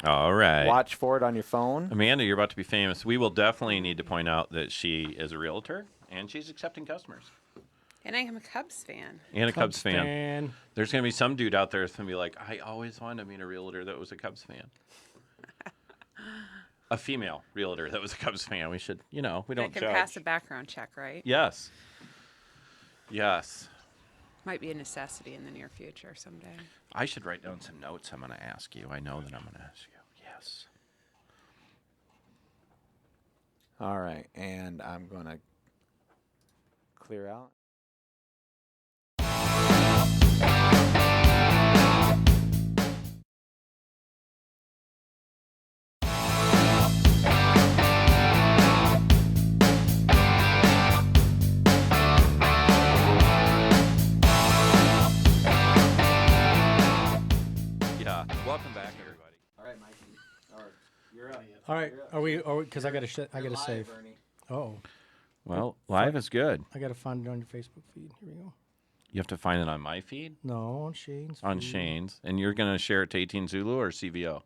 All right. Watch for it on your phone. Amanda, you're about to be famous. We will definitely need to point out that she is a realtor and she's accepting customers. And I am a Cubs fan. And a Cubs fan. There's going to be some dude out there that's going to be like, I always wanted to meet a realtor that was a Cubs fan. A female realtor that was a Cubs fan. We should, we don't That can judge. pass a background check, right? Yes. Yes. Might be a necessity in the near future someday. I should write down some notes I'm going to ask you. I know that I'm going to ask you. Yes. All right, and I'm going to clear out. Yeah. Welcome back, everybody. All right, Mikey. You're up. All right, are we? Because I got to save. Oh, Well, live is good. I got to find it on your Facebook feed. Here we go. You have to find it on my feed, No, on Shane's. on feed. Shane's, and you're going to share it to 18 Zulu or CVO.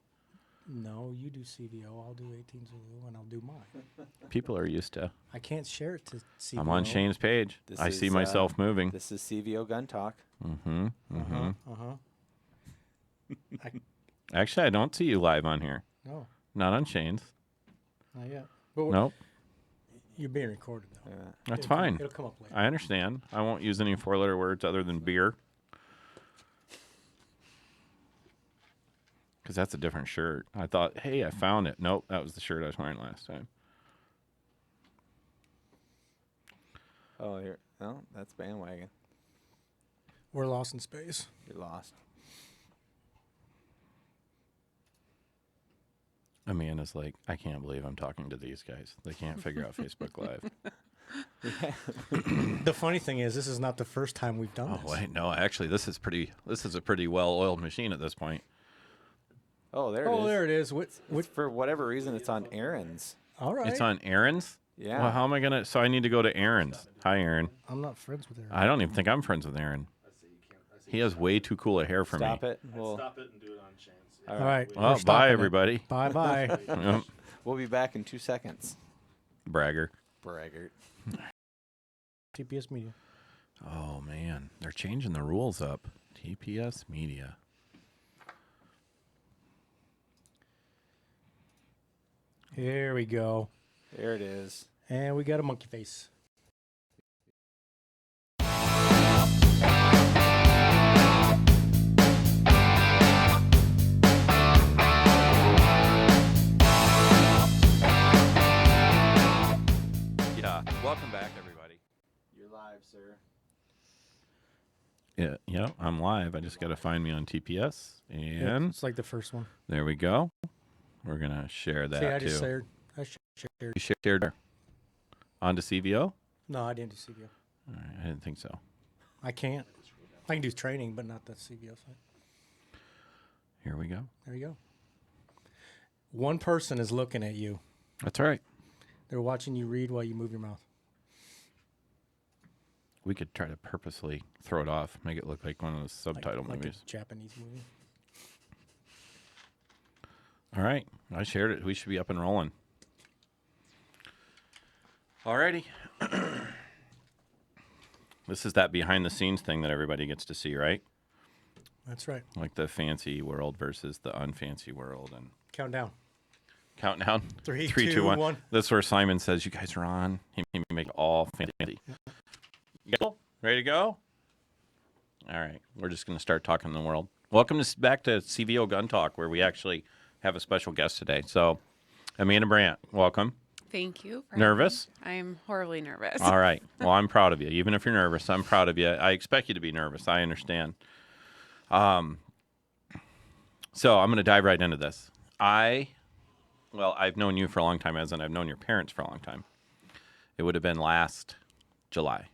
No, you do CVO. I'll do 18 Zulu, and I'll do mine. People are used to. I can't share it to CVO. I'm on Shane's page. This I see is, myself moving. This is CVO Gun Talk. Mm-hmm. Mm-hmm. I, Actually, I don't see you live on here. no, Not on Shane's. not yet. But Nope. You're being recorded though. That's It'll come- fine. It'll come up later. I understand. I won't use any four-letter words other than beer. Because that's a different shirt. I thought, hey, I found it. Nope, that was the shirt I was wearing last time. Oh, here. No, that's bandwagon. We're lost in space. You're lost. Amanda's like, I can't believe I'm talking to these guys. They can't figure out Facebook Live. The funny thing is, this is not the first time we've done Oh, this. wait, no, actually, this is a pretty well-oiled machine at this point. Oh, there it is. Oh, there it is. For whatever reason, it's on Aaron's. All right. It's on Aaron's? Yeah. Well, how am I going to? So I need to go to Aaron's. Hi, Aaron. I'm not friends with her. I don't even think I'm friends with Aaron. He has way too cool a hair for Stop me. it. Stop it and do it on Shane's. All All right. Well, we're stopping bye, it. everybody. Bye bye. Yep. We'll be back in 2 seconds. Bragger. Braggart. TPS Media. Oh, man. They're changing the rules up. TPS Media. Here we go. There it is. And we got a monkey face. Yeah. Welcome back, everybody. You're live, sir. Yeah, I'm live. I just got to find me on TPS. Yeah, And it's like the first one. there we go. We're going to share that, See, I too. just shared. I shared. You shared there. Onto CVO? No, I didn't do CVO. All right, I didn't think so. I can't. I can do training, but not the CVO side. Here we go. There you go. One person is looking at you. That's all right. They're watching you read while you move your mouth. We could try to purposely throw it off, make it look like one of those subtitle like movies. a Japanese movie. All right. I shared it. We should be up and rolling. Alrighty. This is that behind the scenes thing that everybody gets to see, right? That's right. Like the fancy world versus the unfancy world. And Countdown. countdown. 3, 3, 2, 2, 1. 1. That's where Simon says, you guys are on. He make it all fancy. You guys ready to go? All right. We're just going to start talking the world. Welcome back to CVO Gun Talk, where we actually have a special guest today. So, Amanda Brandt, welcome. Thank you. for Nervous? having me. I'm horribly nervous. All right. Well, I'm proud of you. Even if you're nervous, I'm proud of you. I expect you to be nervous. I understand. So I'm going to dive right into this. I've known you for a long time, as in I've known your parents for a long time. It would have been last July.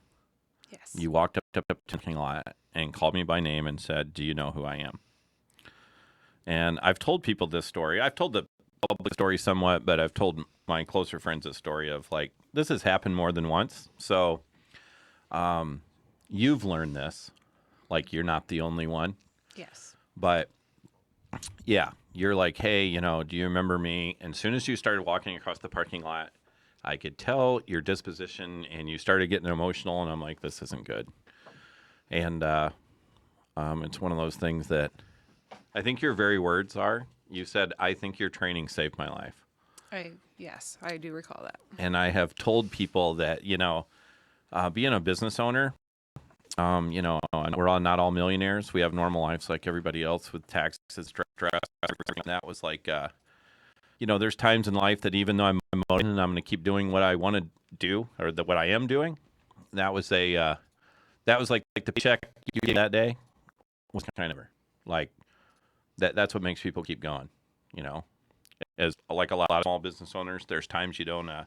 Yes. You walked up to the parking lot and called me by name and said, "Do you know who I am?" And I've told people this story. I've told the public story somewhat, but I've told my closer friends this story of like, this has happened more than once. So you've learned this, like you're not the only one. Yes. But yeah, you're like, hey, do you remember me? And as soon as you started walking across the parking lot, I could tell your disposition, and you started getting emotional, and I'm like, this isn't good. And it's one of those things that I think your very words are. You said, I think your training saved my life. Yes, I do recall that. And I have told people that, being a business owner, and we're all not all millionaires. We have normal lives like everybody else with taxes, stress. And that was like, there's times in life that even though I'm motivated and I'm going to keep doing what I want to do or what I am doing, that was like the paycheck you get that day was kind of like that. That's what makes people keep going, as like a lot of small business owners, there's times you don't, I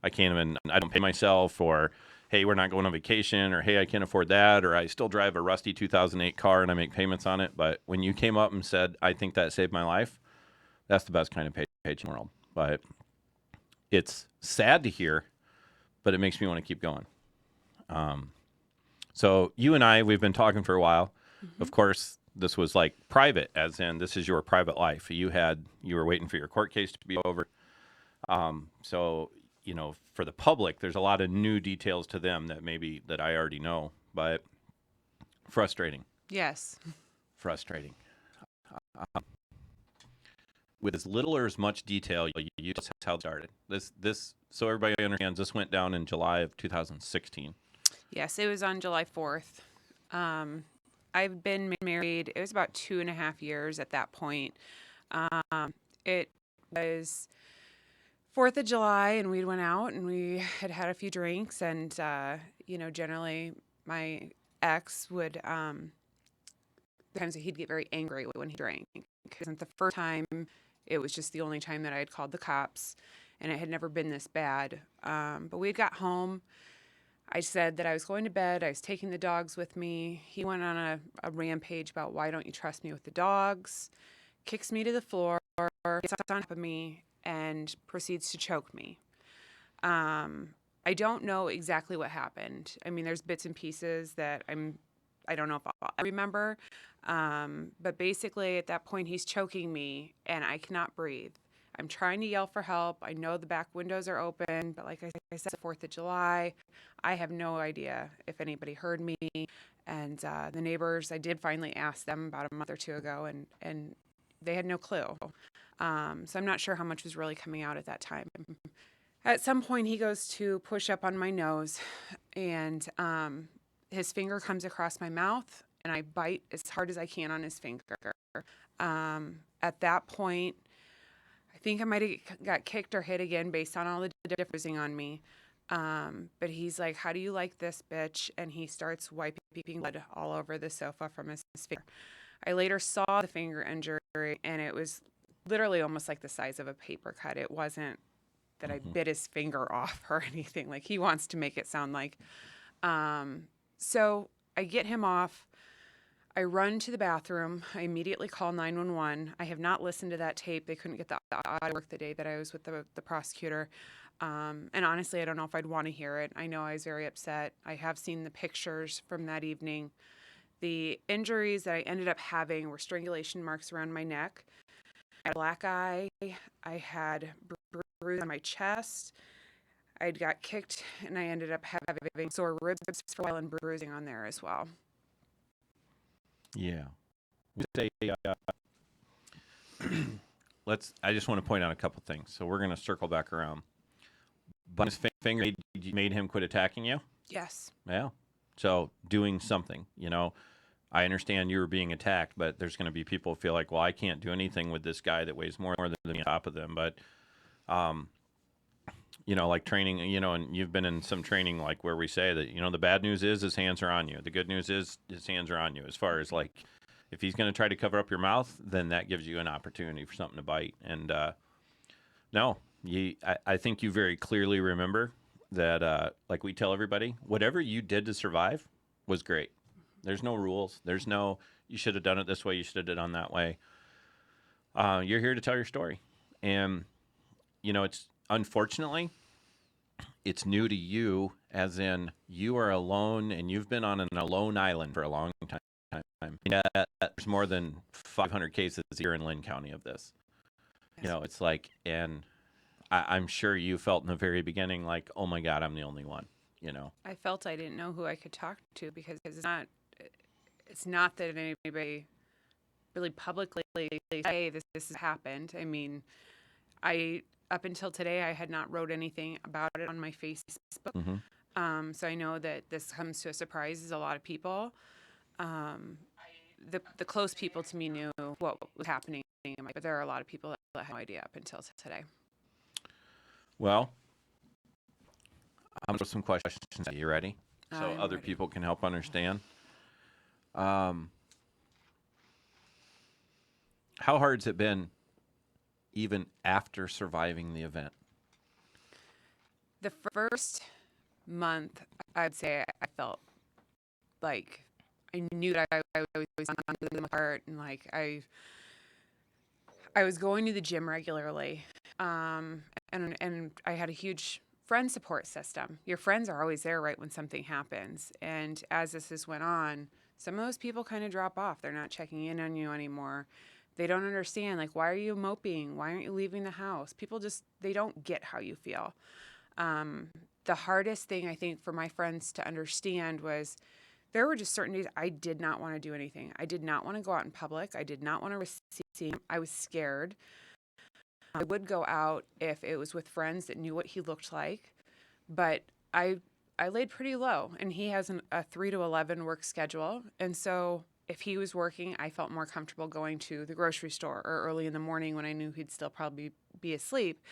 don't pay myself, or, hey, we're not going on vacation, or, hey, I can't afford that, or I still drive a rusty 2008 car and I make payments on it. But when you came up and said, I think that saved my life, that's the best kind of page in the world. But it's sad to hear, but it makes me want to keep going. So you and I, we've been talking for a while. Mm-hmm. Of course, this was like private, as in this is your private life. You were waiting for your court case to be over. So, for the public, there's a lot of new details to them that I already know, but frustrating. Yes. Frustrating. With as little or as much detail, you just how it started. This, so everybody understands, this went down in July of 2016. Yes, it was on July 4th. I've been married, it was about 2.5 years at that point. It was 4th of July, and we went out and we had a few drinks, and, generally my ex would, times that he'd get very angry when he drank. It wasn't the first time, it was just the only time that I had called the cops, and it had never been this bad. But we had got home. I said that I was going to bed. I was taking the dogs with me. He went on a rampage about why don't you trust me with the dogs, kicks me to the floor, gets on top of me, and proceeds to choke me. I don't know exactly what happened. I mean, there's bits and pieces that I don't know if I remember. But basically at that point he's choking me and I cannot breathe. I'm trying to yell for help. I know the back windows are open, but like I said, 4th of July, I have no idea if anybody heard me. And the neighbors, I did finally ask them about a month or two ago, and they had no clue. So I'm not sure how much was really coming out at that time. At some point, he goes to push up on my nose, and his finger comes across my mouth, and I bite as hard as I can on his finger. At that point, I think I might have got kicked or hit again based on all the diffusing on me. But he's like, how do you like this, bitch? And he starts wiping blood all over the sofa from his finger. I later saw the finger injury, and it was literally almost like the size of a paper cut. It wasn't that I bit his finger off or anything like he wants to make it sound like. So I get him off. I run to the bathroom. I immediately call 911. I have not listened to that tape. They couldn't get the audio work the day that I was with the prosecutor. And honestly, I don't know if I'd want to hear it. I know I was very upset. I have seen the pictures from that evening. The injuries that I ended up having were strangulation marks around my neck. I had a black eye. I had bruises on my chest. I got kicked, and I ended up having sore ribs for a while and bruising on there as well. Yeah. I just want to point out a couple things. So we're going to circle back around. But his finger made him quit attacking you? Yes. Yeah. So doing something, I understand you were being attacked, but there's going to be people who feel like, well, I can't do anything with this guy that weighs more than me on top of them. But, like training, and you've been in some training like where we say that, the bad news is his hands are on you. The good news is his hands are on you. As far as like, if he's going to try to cover up your mouth, then that gives you an opportunity for something to bite. And no, I think you very clearly remember that, like we tell everybody, whatever you did to survive was great. There's no rules. There's no, you should have done it this way. You should have done it that way. You're here to tell your story. And, it's unfortunately, it's new to you, as in you are alone and you've been on an alone island for a long time. Yeah, there's more than 500 cases a year in Lynn County of this. You know, it's like, and I'm sure you felt in the very beginning like, oh my God, I'm the only one. You know. I felt I didn't know who I could talk to because it's not that anybody really publicly say this has happened. I mean, up until today I had not wrote anything about it on my Facebook. Mm-hmm. So I know that this comes to a surprise as a lot of people. The close people to me knew what was happening, but there are a lot of people that had no idea up until today. Well, I'm going to throw some questions. Are you ready? So I'm other ready. people can help understand. How hard has it been even after surviving the event? The first month, I'd say I felt like I knew that I was on the part, and like I was going to the gym regularly, and I had a huge friend support system. Your friends are always there right when something happens, and as this went on, some of those people kind of drop off. They're not checking in on you anymore. They don't understand, like, why are you moping? Why aren't you leaving the house? People they don't get how you feel. The hardest thing I think for my friends to understand was there were just certain days I did not want to do anything. I did not want to go out in public. I did not want to receive him. I was scared. I would go out if it was with friends that knew what he looked like, but I laid pretty low, and he has a 3 to 11 work schedule, and so if he was working, I felt more comfortable going to the grocery store or early in the morning when I knew he'd still probably be asleep,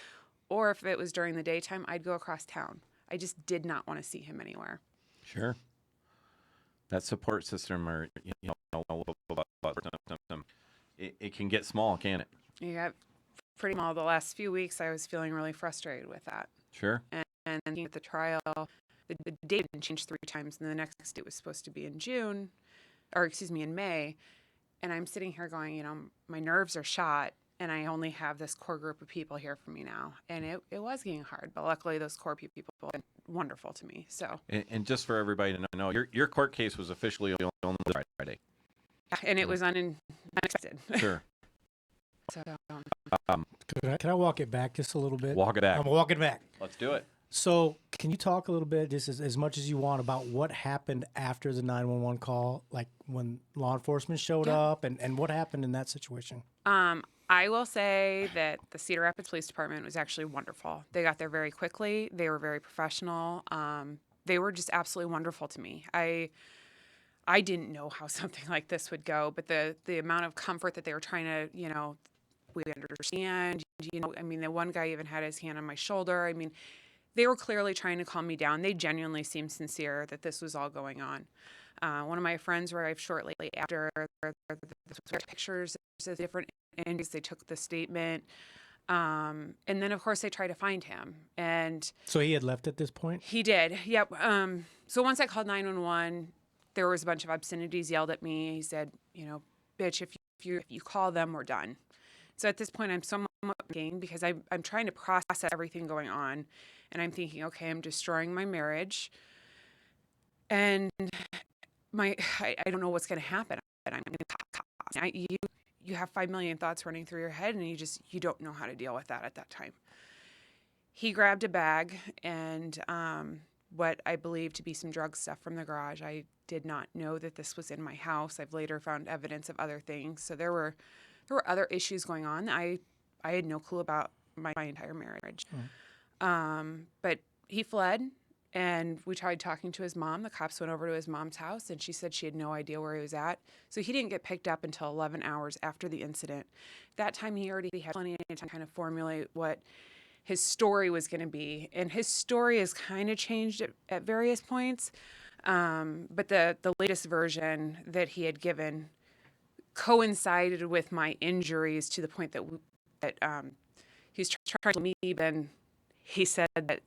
or if it was during the daytime, I'd go across town. I just did not want to see him anywhere. Sure. That support system, or it can get small, can it? You got pretty small. The last few weeks, I was feeling really frustrated with that. Sure. And then at the trial, the date had changed 3 times, and the next date was supposed to be in in May. And I'm sitting here going, my nerves are shot, and I only have this core group of people here for me now. And it was getting hard, but luckily those core people have been wonderful to me. So, And just for everybody to know, your court case was officially on Friday. and it was unexpected. Sure. So, Can I walk it back just a little bit? Walk it back. I'm walking back. Let's do it. So, can you talk a little bit, just as much as you want, about what happened after the 911 call, like when law enforcement showed up, and what happened in that situation? I will say that the Cedar Rapids Police Department was actually wonderful. They got there very quickly. They were very professional. They were just absolutely wonderful to me. I didn't know how something like this would go, but the amount of comfort that they were trying to, we understand. I mean, the one guy even had his hand on my shoulder. I mean, they were clearly trying to calm me down. They genuinely seemed sincere that this was all going on. One of my friends arrived shortly after. Pictures of different endings. They took the statement. And then, of course, they tried to find him. And So he had left at this point? he did. Yep. So once I called 911, there was a bunch of obscenities yelled at me. He said, bitch, if you call them, we're done. So at this point, I'm somewhat thinking, because I'm trying to process everything going on. And I'm thinking, okay, I'm destroying my marriage. And I don't know what's going to happen. I'm going to you have 5 million thoughts running through your head, and you don't know how to deal with that at that time. He grabbed a bag and what I believe to be some drug stuff from the garage. I did not know that this was in my house. I've later found evidence of other things. So there were other issues going on. I had no clue about my entire marriage. But he fled, and we tried talking to his mom. The cops went over to his mom's house, and she said she had no idea where he was at. So he didn't get picked up until 11 hours after the incident. That time he already had plenty of time to kind of formulate what his story was going to be. And his story has kind of changed at various points. But the latest version that he had given coincided with my injuries to the point that he was trying to me, then he said that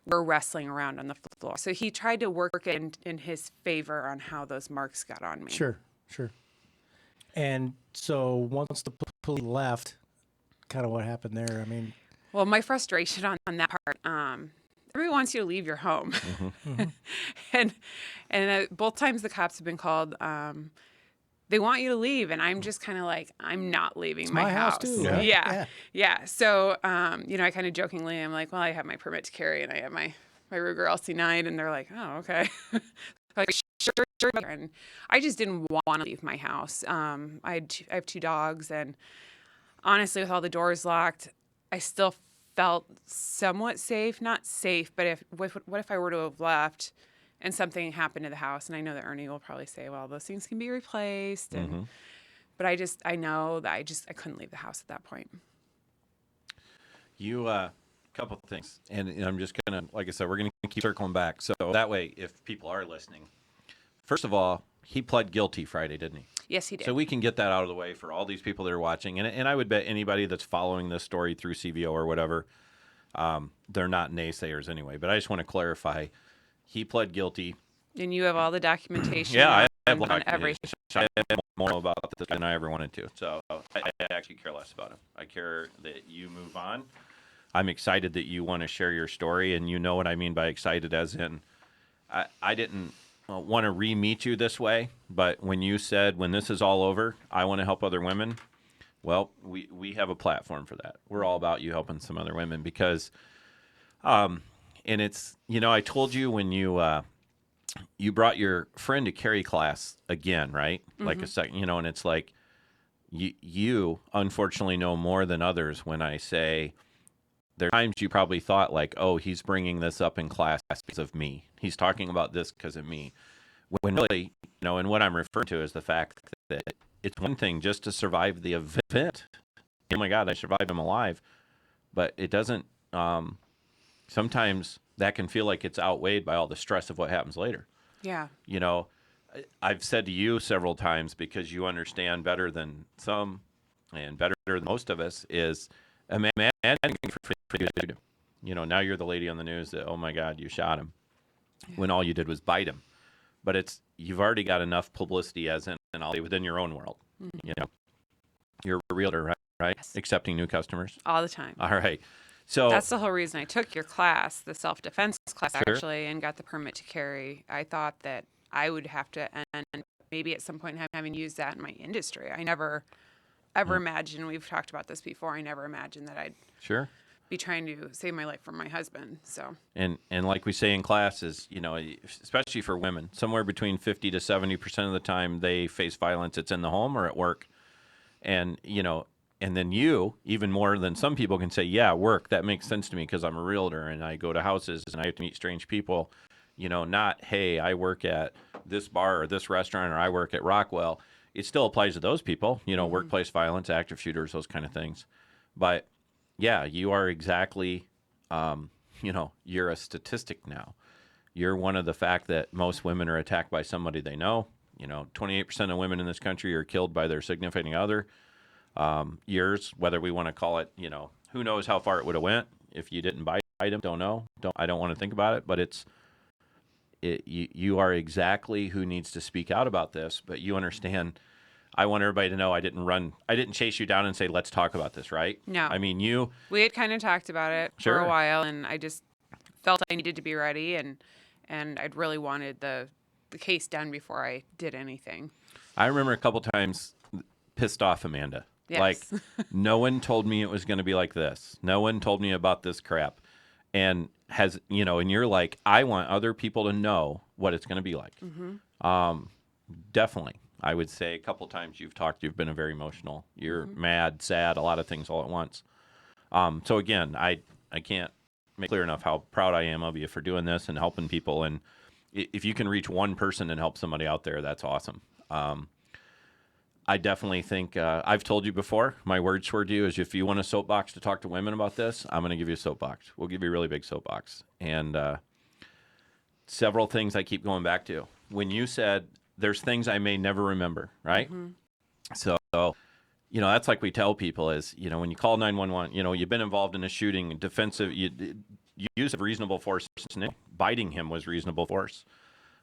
we're wrestling around on the floor. So he tried to work it in his favor on how those marks got on me. Sure. And so once the police left, kind of what happened there? I mean, well, my frustration on that part, everyone wants you to leave your home. and both times the cops have been called, they want you to leave, and I'm just kind of like, I'm not leaving my house too, right? Yeah. Yeah. Yeah. So, I kind of jokingly, I'm like, well, I have my permit to carry and I have my Ruger LC9, and they're like, oh, okay. Like, sure. And I just didn't want to leave my house. I have 2 dogs, and honestly, with all the doors locked, I still felt somewhat safe. Not safe, but what if I were to have left and something happened to the house? And I know that Ernie will probably say, well, those things can be replaced. And but I know that I couldn't leave the house at that point. You, couple of things, and I'm just gonna, like I said, we're gonna keep circling back, so that way, if people are listening, first of all, he pled guilty Friday, didn't he? Yes, he did. So we can get that out of the way for all these people that are watching, and I would bet anybody that's following this story through CVO or whatever, they're not naysayers anyway. But I just want to clarify, he pled guilty. And you have all the documentation. Yeah, I have on everything. I have more about this than I ever wanted to. So I actually care less about him. I care that you move on. I'm excited that you want to share your story, and you know what I mean by excited, as in I didn't want to re-meet you this way, but when you said, when this is all over, I want to help other women, well, we have a platform for that. We're all about you helping some other women because, and it's, I told you when you brought your friend to carry class again, right? Like a second, and it's like, you unfortunately know more than others when I say, there are times you probably thought like, oh, he's bringing this up in class because of me. He's talking about this because of me. When really, and what I'm referring to is the fact that it's one thing just to survive the event. Oh my God, I survived, I'm alive. But it doesn't, sometimes that can feel like it's outweighed by all the stress of what happens later. Yeah. I've said to you several times, because you understand better than some and better than most of us, is imagine for you. Now you're the lady on the news that, oh my God, you shot him, when all you did was bite him. But you've already got enough publicity, as in, and I'll say within your own world. You're a realtor, right? Yes. Accepting new customers All the time. all right. So That's the whole reason I took your class, the self-defense class, Sure. actually, and got the permit to carry. I thought that I would have to, and maybe at some point having used that in my industry. I never ever imagined, we've talked about this before, I never imagined that I'd sure. be trying to save my life from my husband. So And like we say in classes, especially for women, somewhere between 50 to 70% of the time they face violence, it's in the home or at work. And, and then you, even more than some people, can say, yeah, work, that makes sense to me because I'm a realtor and I go to houses and I have to meet strange people. Not, hey, I work at this bar or this restaurant, or I work at Rockwell. It still applies to those people, workplace violence, active shooters, those kind of things. But yeah, you are exactly, you're a statistic now. You're one of the fact that most women are attacked by somebody they know. 28% of women in this country are killed by their significant other. Yours, whether we want to call it, who knows how far it would have went if you didn't bite him, don't know. I don't want to think about it, but you are exactly who needs to speak out about this, but you understand. I want everybody to know I didn't chase you down and say, let's talk about this, right? No. I mean, we had kind of talked about it for Sure. a while, and I just felt I needed to be ready, and I'd really wanted the case done before I did anything. I remember a couple times pissed off Amanda. Yes. Like, no one told me it was going to be like this. No one told me about this crap. And and you're like, I want other people to know what it's going to be like. Definitely. I would say a couple times you've been very emotional. You're mad, sad, a lot of things all at once. So again, I can't make clear enough how proud I am of you for doing this and helping people. And if you can reach one person and help somebody out there, that's awesome. I definitely think, I've told you before, my words toward you is, if you want a soapbox to talk to women about this, I'm going to give you a soapbox. We'll give you a really big soapbox. And several things I keep going back to. When you said, there's things I may never remember, right? So, that's like we tell people is, when you call 911, you've been involved in a shooting, defensive, use of reasonable force. Biting him was reasonable force.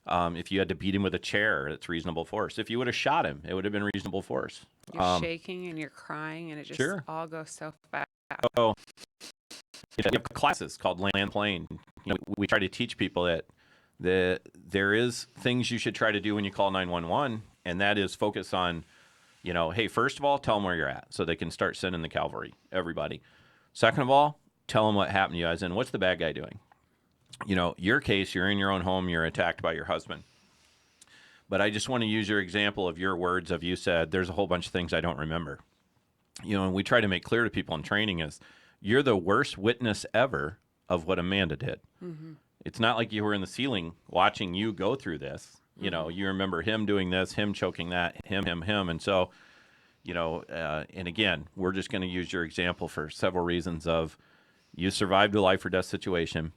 If you had to beat him with a chair, it's reasonable force. If you would have shot him, it would have been reasonable force. You're shaking and you're crying, and it just Sure. all goes so fast. So, you have classes called Land Plane. We try to teach people that there is things you should try to do when you call 911, and that is focus on, hey, first of all, tell them where you're at so they can start sending the cavalry, everybody. Second of all, tell them what happened to you, as in, what's the bad guy doing? Your case, you're in your own home, you're attacked by your husband. But I just want to use your example of your words of you said, there's a whole bunch of things I don't remember. And we try to make clear to people in training is you're the worst witness ever of what Amanda did. Mm-hmm. It's not like you were in the ceiling watching you go through this. You remember him doing this, him choking that, him. And so, and again, we're just going to use your example for several reasons of you survived a life or death situation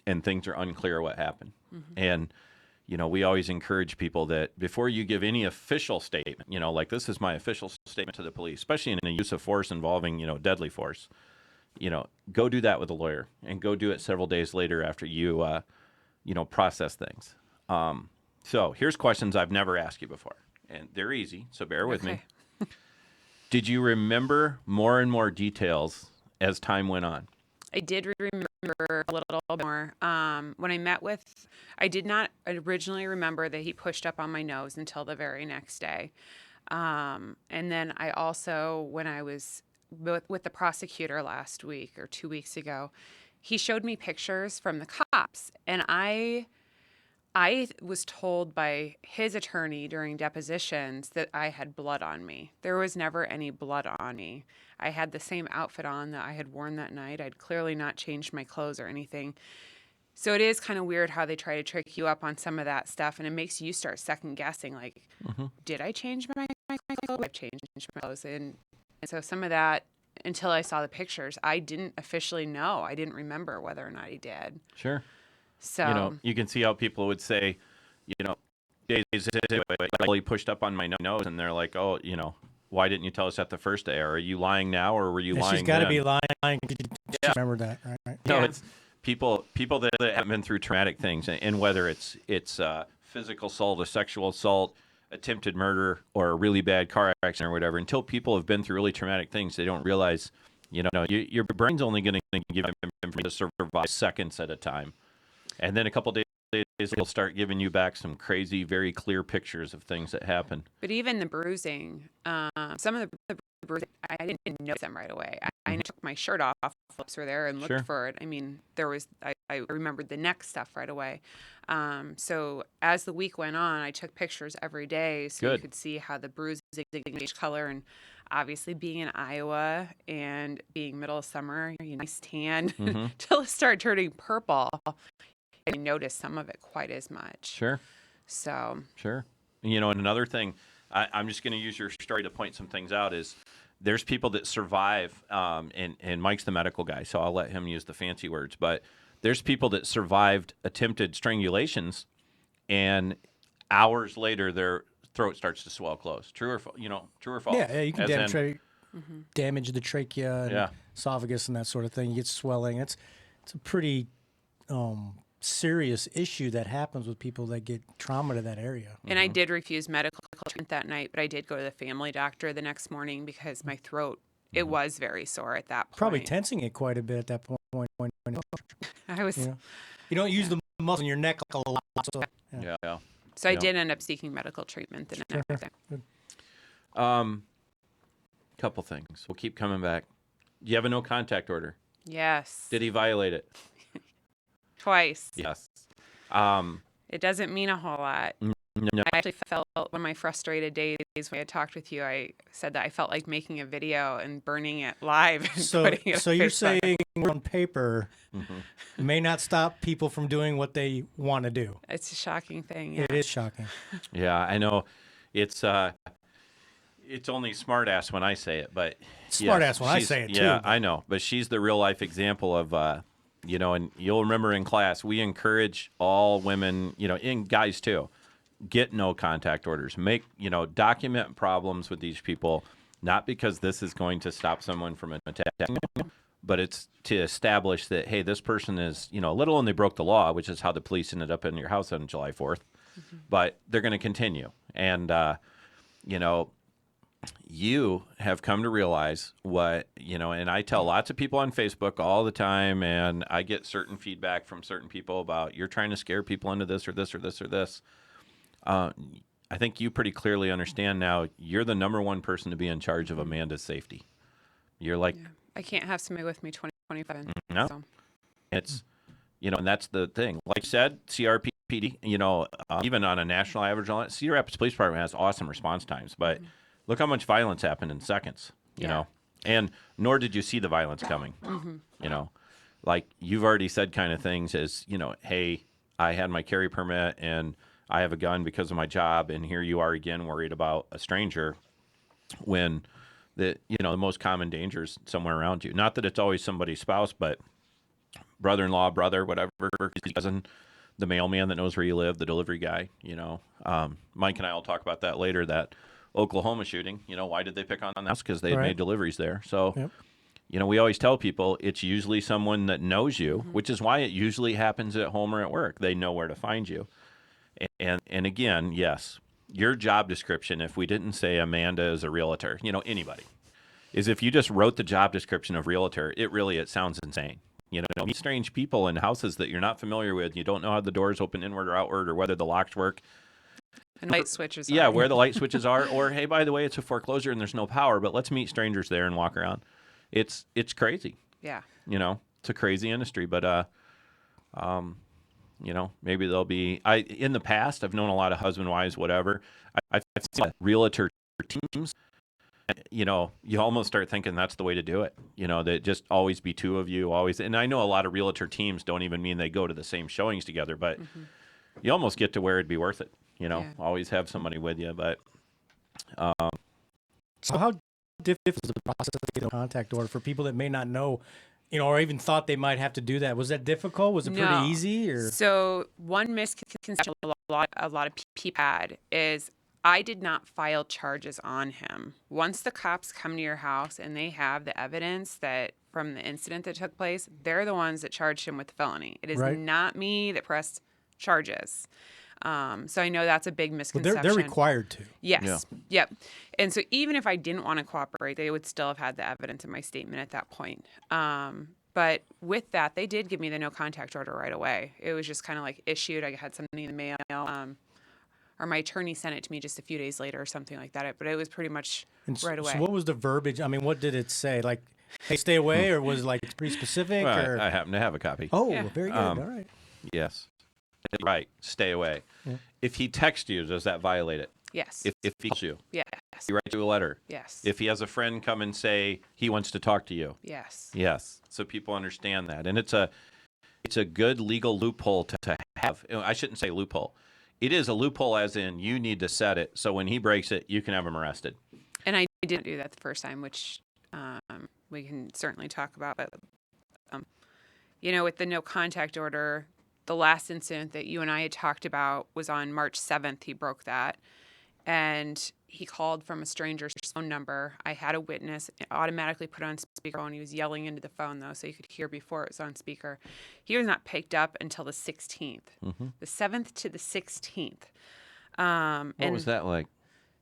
and things are unclear what happened. Mm-hmm. And, we always encourage people that before you give any official statement, like this is my official statement to the police, especially in a use of force involving, deadly force, go do that with a lawyer and go do it several days later after you, process things. So here's questions I've never asked you before, and they're easy, so bear with me. Did you remember more and more details as time went on? I did remember a little more. When I met with, I did not originally remember that he pushed up on my nose until the very next day. And then I also, when I was with the prosecutor last week or 2 weeks ago, he showed me pictures from the cops, and I was told by his attorney during depositions that I had blood on me. There was never any blood on me. I had the same outfit on that I had worn that night. I'd clearly not changed my clothes or anything. So it is kind of weird how they try to trick you up on some of that stuff, and it makes you start second guessing, like, did I change my clothes? I've changed my clothes. And so some of that, until I saw the pictures, I didn't officially know. I didn't remember whether or not he did. Sure. So you can see how people would say, days he pushed up on my nose, and they're like, oh, why didn't you tell us that the first day? Or are you lying now, or were you lying? She's got to then? be lying. Yeah. Remember that, right? No, Yeah. it's people that have been through traumatic things, and whether it's physical assault, a sexual assault, attempted murder, or a really bad car accident or whatever. Until people have been through really traumatic things, they don't realize, your brain's only going to give you information to survive seconds at a time. And then a couple days, they'll start giving you back some crazy, very clear pictures of things that happen. But even the bruising, some of the bruising, I didn't notice them right away. I took my shirt off, flips were there, and looked Sure. for it. I mean, I remembered the neck stuff right away. So as the week went on, I took pictures every day so Good. you could see how the bruising changed color. And obviously being in Iowa and being middle of summer, nice tan, till it started turning purple. I didn't notice some of it quite as much. Sure. So Sure. And another thing, I'm just going to use your story to point some things out is there's people that survive, and Mike's the medical guy, so I'll let him use the fancy words, but there's people that survived attempted strangulations, and hours later their throat starts to swell closed. True or false? Yeah, you can As in- damage the trachea and esophagus and that sort of thing. You get swelling. It's a pretty serious issue that happens with people that get trauma to that area. And I did refuse medical treatment that night, but I did go to the family doctor the next morning because my throat, it was very sore at that point. Probably tensing it quite a bit at that point. I was, You don't use the muscle in your neck a lot. So, yeah. Yeah. so I did end up seeking medical treatment the next day. Couple things. We'll keep coming back. Do you have a no contact order? Yes. Did he violate it? Twice. Yes. It doesn't mean a whole lot. No. I actually felt one of my frustrated days when I had talked with you. I said that I felt like making a video and burning it live. And So putting it on you're Facebook. saying on paper may not stop people from doing what they want to do. It's a shocking thing. Yeah. It is shocking. Yeah, I know. It's only smart ass when I say it, but Smart yes, ass when I she's- say it, too. Yeah, I know, but she's the real life example of and you'll remember in class we encourage all women, and guys too, get no contact orders. Make document problems with these people, not because this is going to stop someone from attacking them, but it's to establish that hey, this person is little and they broke the law, which is how the police ended up in your house on July 4th. But they're going to continue, and you have come to realize what, and I tell lots of people on Facebook all the time, and I get certain feedback from certain people about you're trying to scare people into this or this or this or this. I think you pretty clearly understand now you're the number one person to be in charge of Amanda's safety. You're like, Yeah. I can't have somebody with me 2027. no, So. it's, and that's the thing. Like you said, CRPD, even on a national average on it, Cedar Rapids Police Department has awesome response times, but look how much violence happened in seconds, you know, and nor did you see the violence coming, like you've already said kind of things as, hey, I had my carry permit and I have a gun because of my job, and here you are again worried about a stranger when the most common danger is somewhere around you. Not that it's always somebody's spouse, but brother-in-law, brother, whatever, cousin, the mailman that knows where you live, the delivery guy. Mike and I will talk about that later. That Oklahoma shooting. Why did they pick on that? Because they had made deliveries there. So. Yep. We always tell people it's usually someone that knows you, which is why it usually happens at home or at work. They know where to find you. And again, yes, your job description, if we didn't say Amanda is a realtor, anybody, is if you just wrote the job description of realtor, it sounds insane. Meet strange people in houses that you're not familiar with. You don't know how the doors open inward or outward or whether the locks work. And light switches. Yeah, where the light switches are. Or, hey, by the way, it's a foreclosure and there's no power, but let's meet strangers there and walk around. It's crazy. Yeah. It's a crazy industry, but maybe there'll be. In the past, I've known a lot of husband, wives, whatever. I've seen realtor teams. You almost start thinking that's the way to do it. That just always be two of you, always. And I know a lot of realtor teams don't even mean they go to the same showings together, but you almost get to where it'd be worth it. Always have somebody with you. But so how difficult is the process to get a contact order for people that may not know, or even thought they might have to do that? Was that difficult? Was it No. pretty easy? Or So one misconception a lot of people had is I did not file charges on him. Once the cops come to your house and they have the evidence that from the incident that took place, they're the ones that charged him with the felony. It is not me that pressed charges. So I know that's a big misconception. they're required to. Yes. Yep. And so even if I didn't want to cooperate, they would still have had the evidence in my statement at that point. But with that, they did give me the no contact order right away. It was just kind of like issued. I had something in the mail, or my attorney sent it to me just a few days later or something like that. But it was pretty much right away. So what was the verbiage? I mean, what did it say? Like, hey, stay away, or was it like pretty specific? well, or? I happen to have a copy. Oh, Yeah. very good. All right. Yes. Right. Stay away. Yeah. If he texts you, does that violate it? Yes. If he calls you, Yes. he writes you a letter. Yes. If he has a friend come and say he wants to talk to you. Yes. Yes. So people understand that. And it's a good legal loophole to have. I shouldn't say loophole. It is a loophole as in you need to set it so when he breaks it, you can have him arrested. And I didn't do that the first time, which we can certainly talk about. But, with the no contact order, the last incident that you and I had talked about was on March 7th. He broke that. And he called from a stranger's phone number. I had a witness, automatically put on speakerphone. He was yelling into the phone, though, so you could hear before it was on speaker. He was not picked up until the 16th, the 7th to the 16th. What was that like?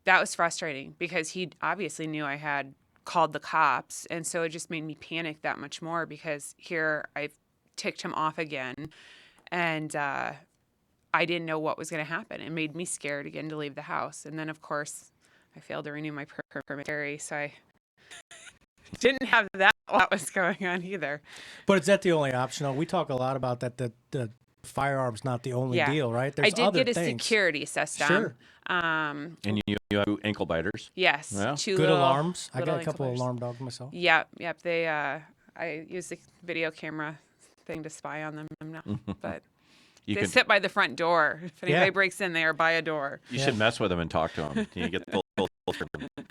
That was frustrating because he obviously knew I had called the cops. And so it just made me panic that much more because here I've ticked him off again. And I didn't know what was going to happen. It made me scared again to leave the house. And then, of course, I failed to renew my permit, so I didn't have that while that was going on either. But is that the only option? We talk a lot about that. The firearm's not the only deal, right? There's I did other get a things. security system. Sure. And you have ankle biters. Yes. Yeah. Two Good little alarms. I little got a couple ankle biters. alarm dogs myself. Yep. They I use the video camera thing to spy on them now, but. They sit by the front door. If anybody breaks in, they are by a door. You should mess with them and talk to them. You get the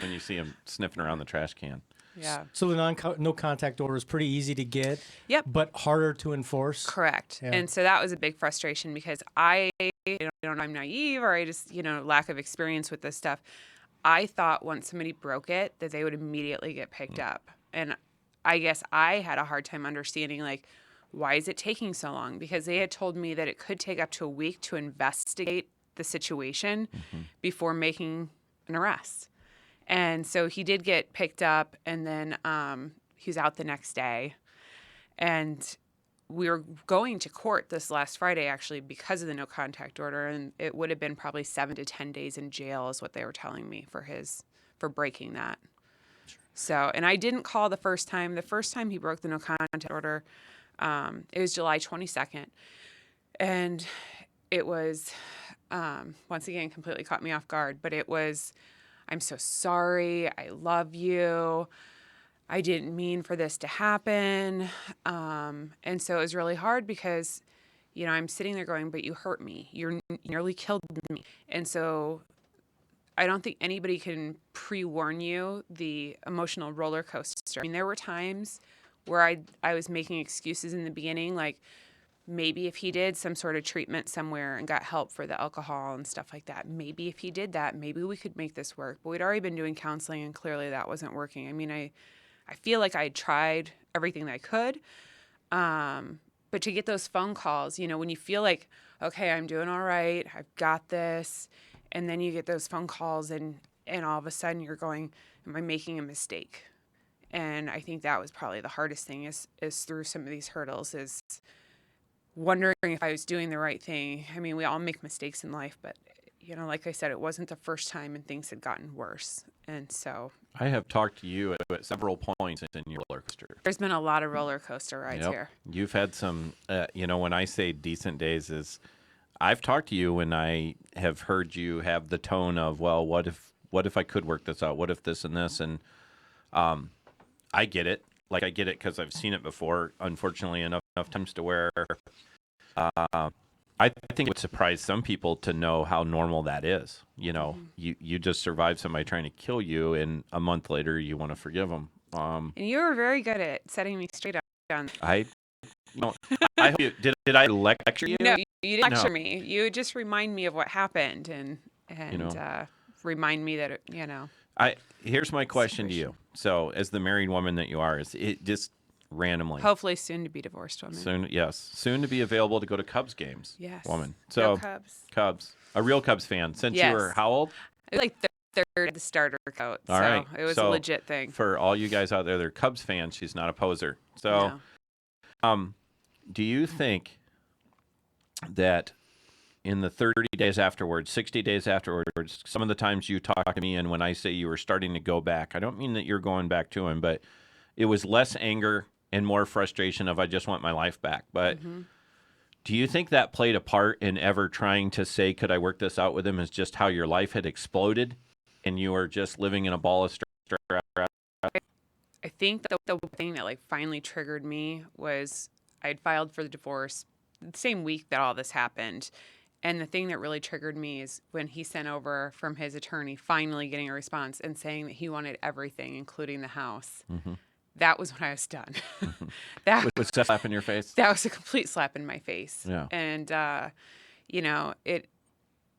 when you see them sniffing around the trash can. Yeah. So the no contact order is pretty easy to get. Yep. But harder to enforce. Correct. Yeah. And so that was a big frustration because I don't know, I'm naive or I just, lack of experience with this stuff. I thought once somebody broke it that they would immediately get picked up. And I guess I had a hard time understanding, like, why is it taking so long? Because they had told me that it could take up to a week to investigate the situation before making an arrest. And so he did get picked up, and then he was out the next day. And we were going to court this last Friday actually because of the no contact order, and it would have been probably 7 to 10 days in jail is what they were telling me for breaking that. So, and I didn't call the first time. The first time he broke the no contact order, it was July 22nd. And it was, once again, completely caught me off guard. But it was, I'm so sorry. I love you. I didn't mean for this to happen. And so it was really hard because, you know, I'm sitting there going, but you hurt me. You nearly killed me. And so I don't think anybody can pre-warn you the emotional roller coaster. I mean, there were times where I was making excuses in the beginning, like maybe if he did some sort of treatment somewhere and got help for the alcohol and stuff like that, maybe if he did that, maybe we could make this work. But we'd already been doing counseling and clearly that wasn't working. I mean, I feel like I had tried everything that I could. But to get those phone calls, you know, when you feel like, okay, I'm doing all right, I've got this, and then you get those phone calls and all of a sudden you're going, am I making a mistake? And I think that was probably the hardest thing is through some of these hurdles is wondering if I was doing the right thing. I mean, we all make mistakes in life, but, you know, like I said, it wasn't the first time and things had gotten worse. And so I have talked to you at several points in your roller coaster. there's been a lot of roller coaster rides here. You've had some, you know, when I say decent days is I've talked to you and I have heard you have the tone of, well, what if I could work this out? What if this and this? And I get it. Like, I get it because I've seen it before, unfortunately, enough times to where I think it would surprise some people to know how normal that is. You know, you just survived somebody trying to kill you, and a month later you want to forgive them. And you were very good at setting me straight on. I hope you did. I lecture you? No, you didn't lecture me. You would just remind me of what happened and You know. Remind me that, you know. Here's my question to you. So, as the married woman that you are, is it just randomly? Hopefully soon to be divorced woman. Soon to be available to go to Cubs games. Yes. Woman. Go So Cubs. A real Cubs fan since you Yes. were how old? It was like third at the starter coat. All so right. it was a So legit thing. For all you guys out there, they're Cubs fans. She's not a poser. So, No. do you think that in the 30 days afterwards, 60 days afterwards, some of the times you talk to me and when I say you were starting to go back, I don't mean that you're going back to him, but it was less anger and more frustration of I just want my life back. But do you think that played a part in ever trying to say, could I work this out with him, is just how your life had exploded and you were just living in a ball of stress? I think the thing that like finally triggered me was I'd filed for the divorce the same week that all this happened. And the thing that really triggered me is when he sent over from his attorney finally getting a response and saying that he wanted everything, including the house. That was when I was done. That Was that slap in your face? that was a complete slap in my face. Yeah. And you know,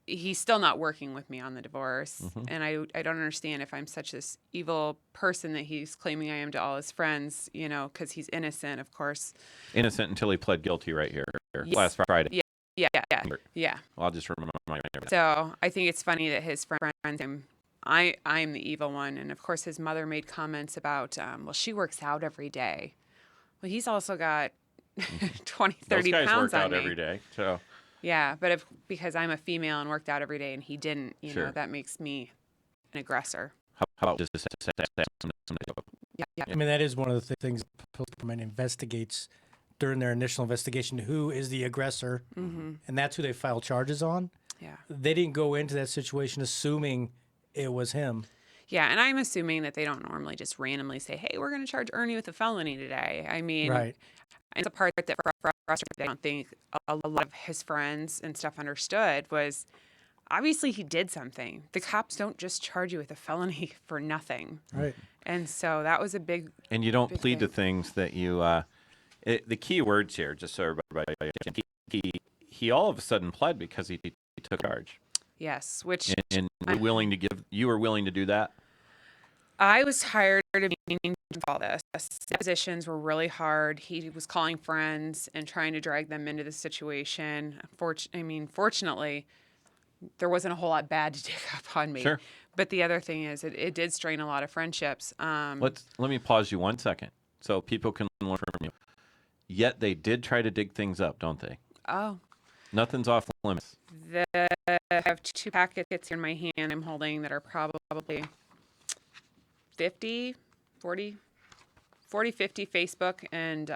he's still not working with me on the divorce. And I don't understand if I'm such this evil person that he's claiming I am to all his friends, you know, because he's innocent, of course. Innocent until he pled guilty right here Yes. last Friday. Yeah. Well, I'll just remember my So I think it's funny that his friends, I'm the evil one. And of course, his mother made comments about, well, she works out every day. Well, he's also got 20, 30 Those guys pounds work on out me. every day. So Yeah, but because I'm a female and worked out every day and he didn't, you Sure. know, that makes me an aggressor. how about just Yeah. I mean, that is one of the things the police department investigates during their initial investigation. Who is the aggressor? And that's who they file charges on. Yeah. They didn't go into that situation assuming it was him. Yeah, and I'm assuming that they don't normally just randomly say, hey, we're going to charge Ernie with a felony today. I mean, Right. and the part that frustrated me, I don't think a lot of his friends and stuff understood was obviously he did something. The cops don't just charge you with a felony for nothing. Right. And so that was a big, and you don't Big plead to thing. things that you the key words here, just so everybody, he all of a sudden pled because he took charge yes, which and you were willing to do that. I was tired of being all this. Depositions were really hard. He was calling friends and trying to drag them into the situation. Fortunately, there wasn't a whole lot bad to dig up on me. Sure. But the other thing is, it did strain a lot of friendships. Let me pause you 1 second so people can learn from you. Yet they did try to dig things up, don't they? Oh, Nothing's off limits. I have 2 packets here in my hand I'm holding that are probably 50, 40, 50 Facebook and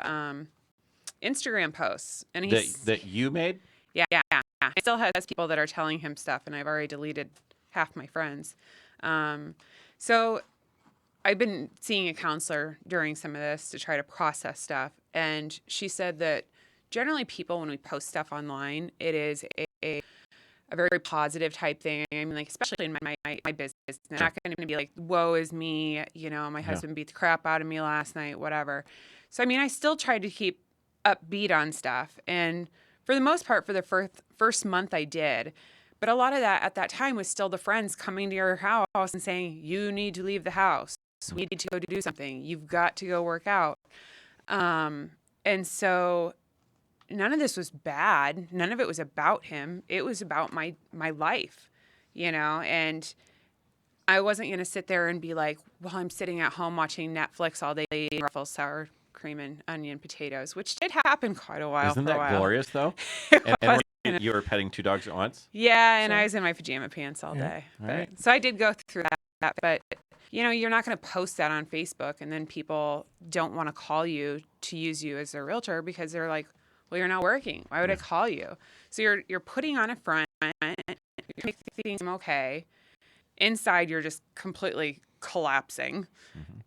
Instagram posts. And That you made? yeah. He still has people that are telling him stuff, and I've already deleted half my friends. So I've been seeing a counselor during some of this to try to process stuff. And she said that generally people, when we post stuff online, it is a very positive type thing. I mean, like, especially in my business, I'm not going to be like, woe is me. You know, my husband beat the crap out of me last night, whatever. So, I mean, I still tried to keep upbeat on stuff. And for the most part, for the first month I did. But a lot of that at that time was still the friends coming to your house and saying, you need to leave the house. We need to go to do something. You've got to go work out. And so none of this was bad. None of it was about him. It was about my life, you know, and I wasn't going to sit there and be like, well, I'm sitting at home watching Netflix all day, eating Ruffles sour cream and onion potatoes, which did happen quite a while. Isn't that glorious, though? And you were petting 2 dogs at once? Yeah, and I was in my pajama pants all day. Right. So I did go through that, but you know, you're not going to post that on Facebook and then people don't want to call you to use you as their realtor because they're like, well, you're not working. Why would I call you? So you're putting on a front, you're making things okay. Inside, you're just completely collapsing.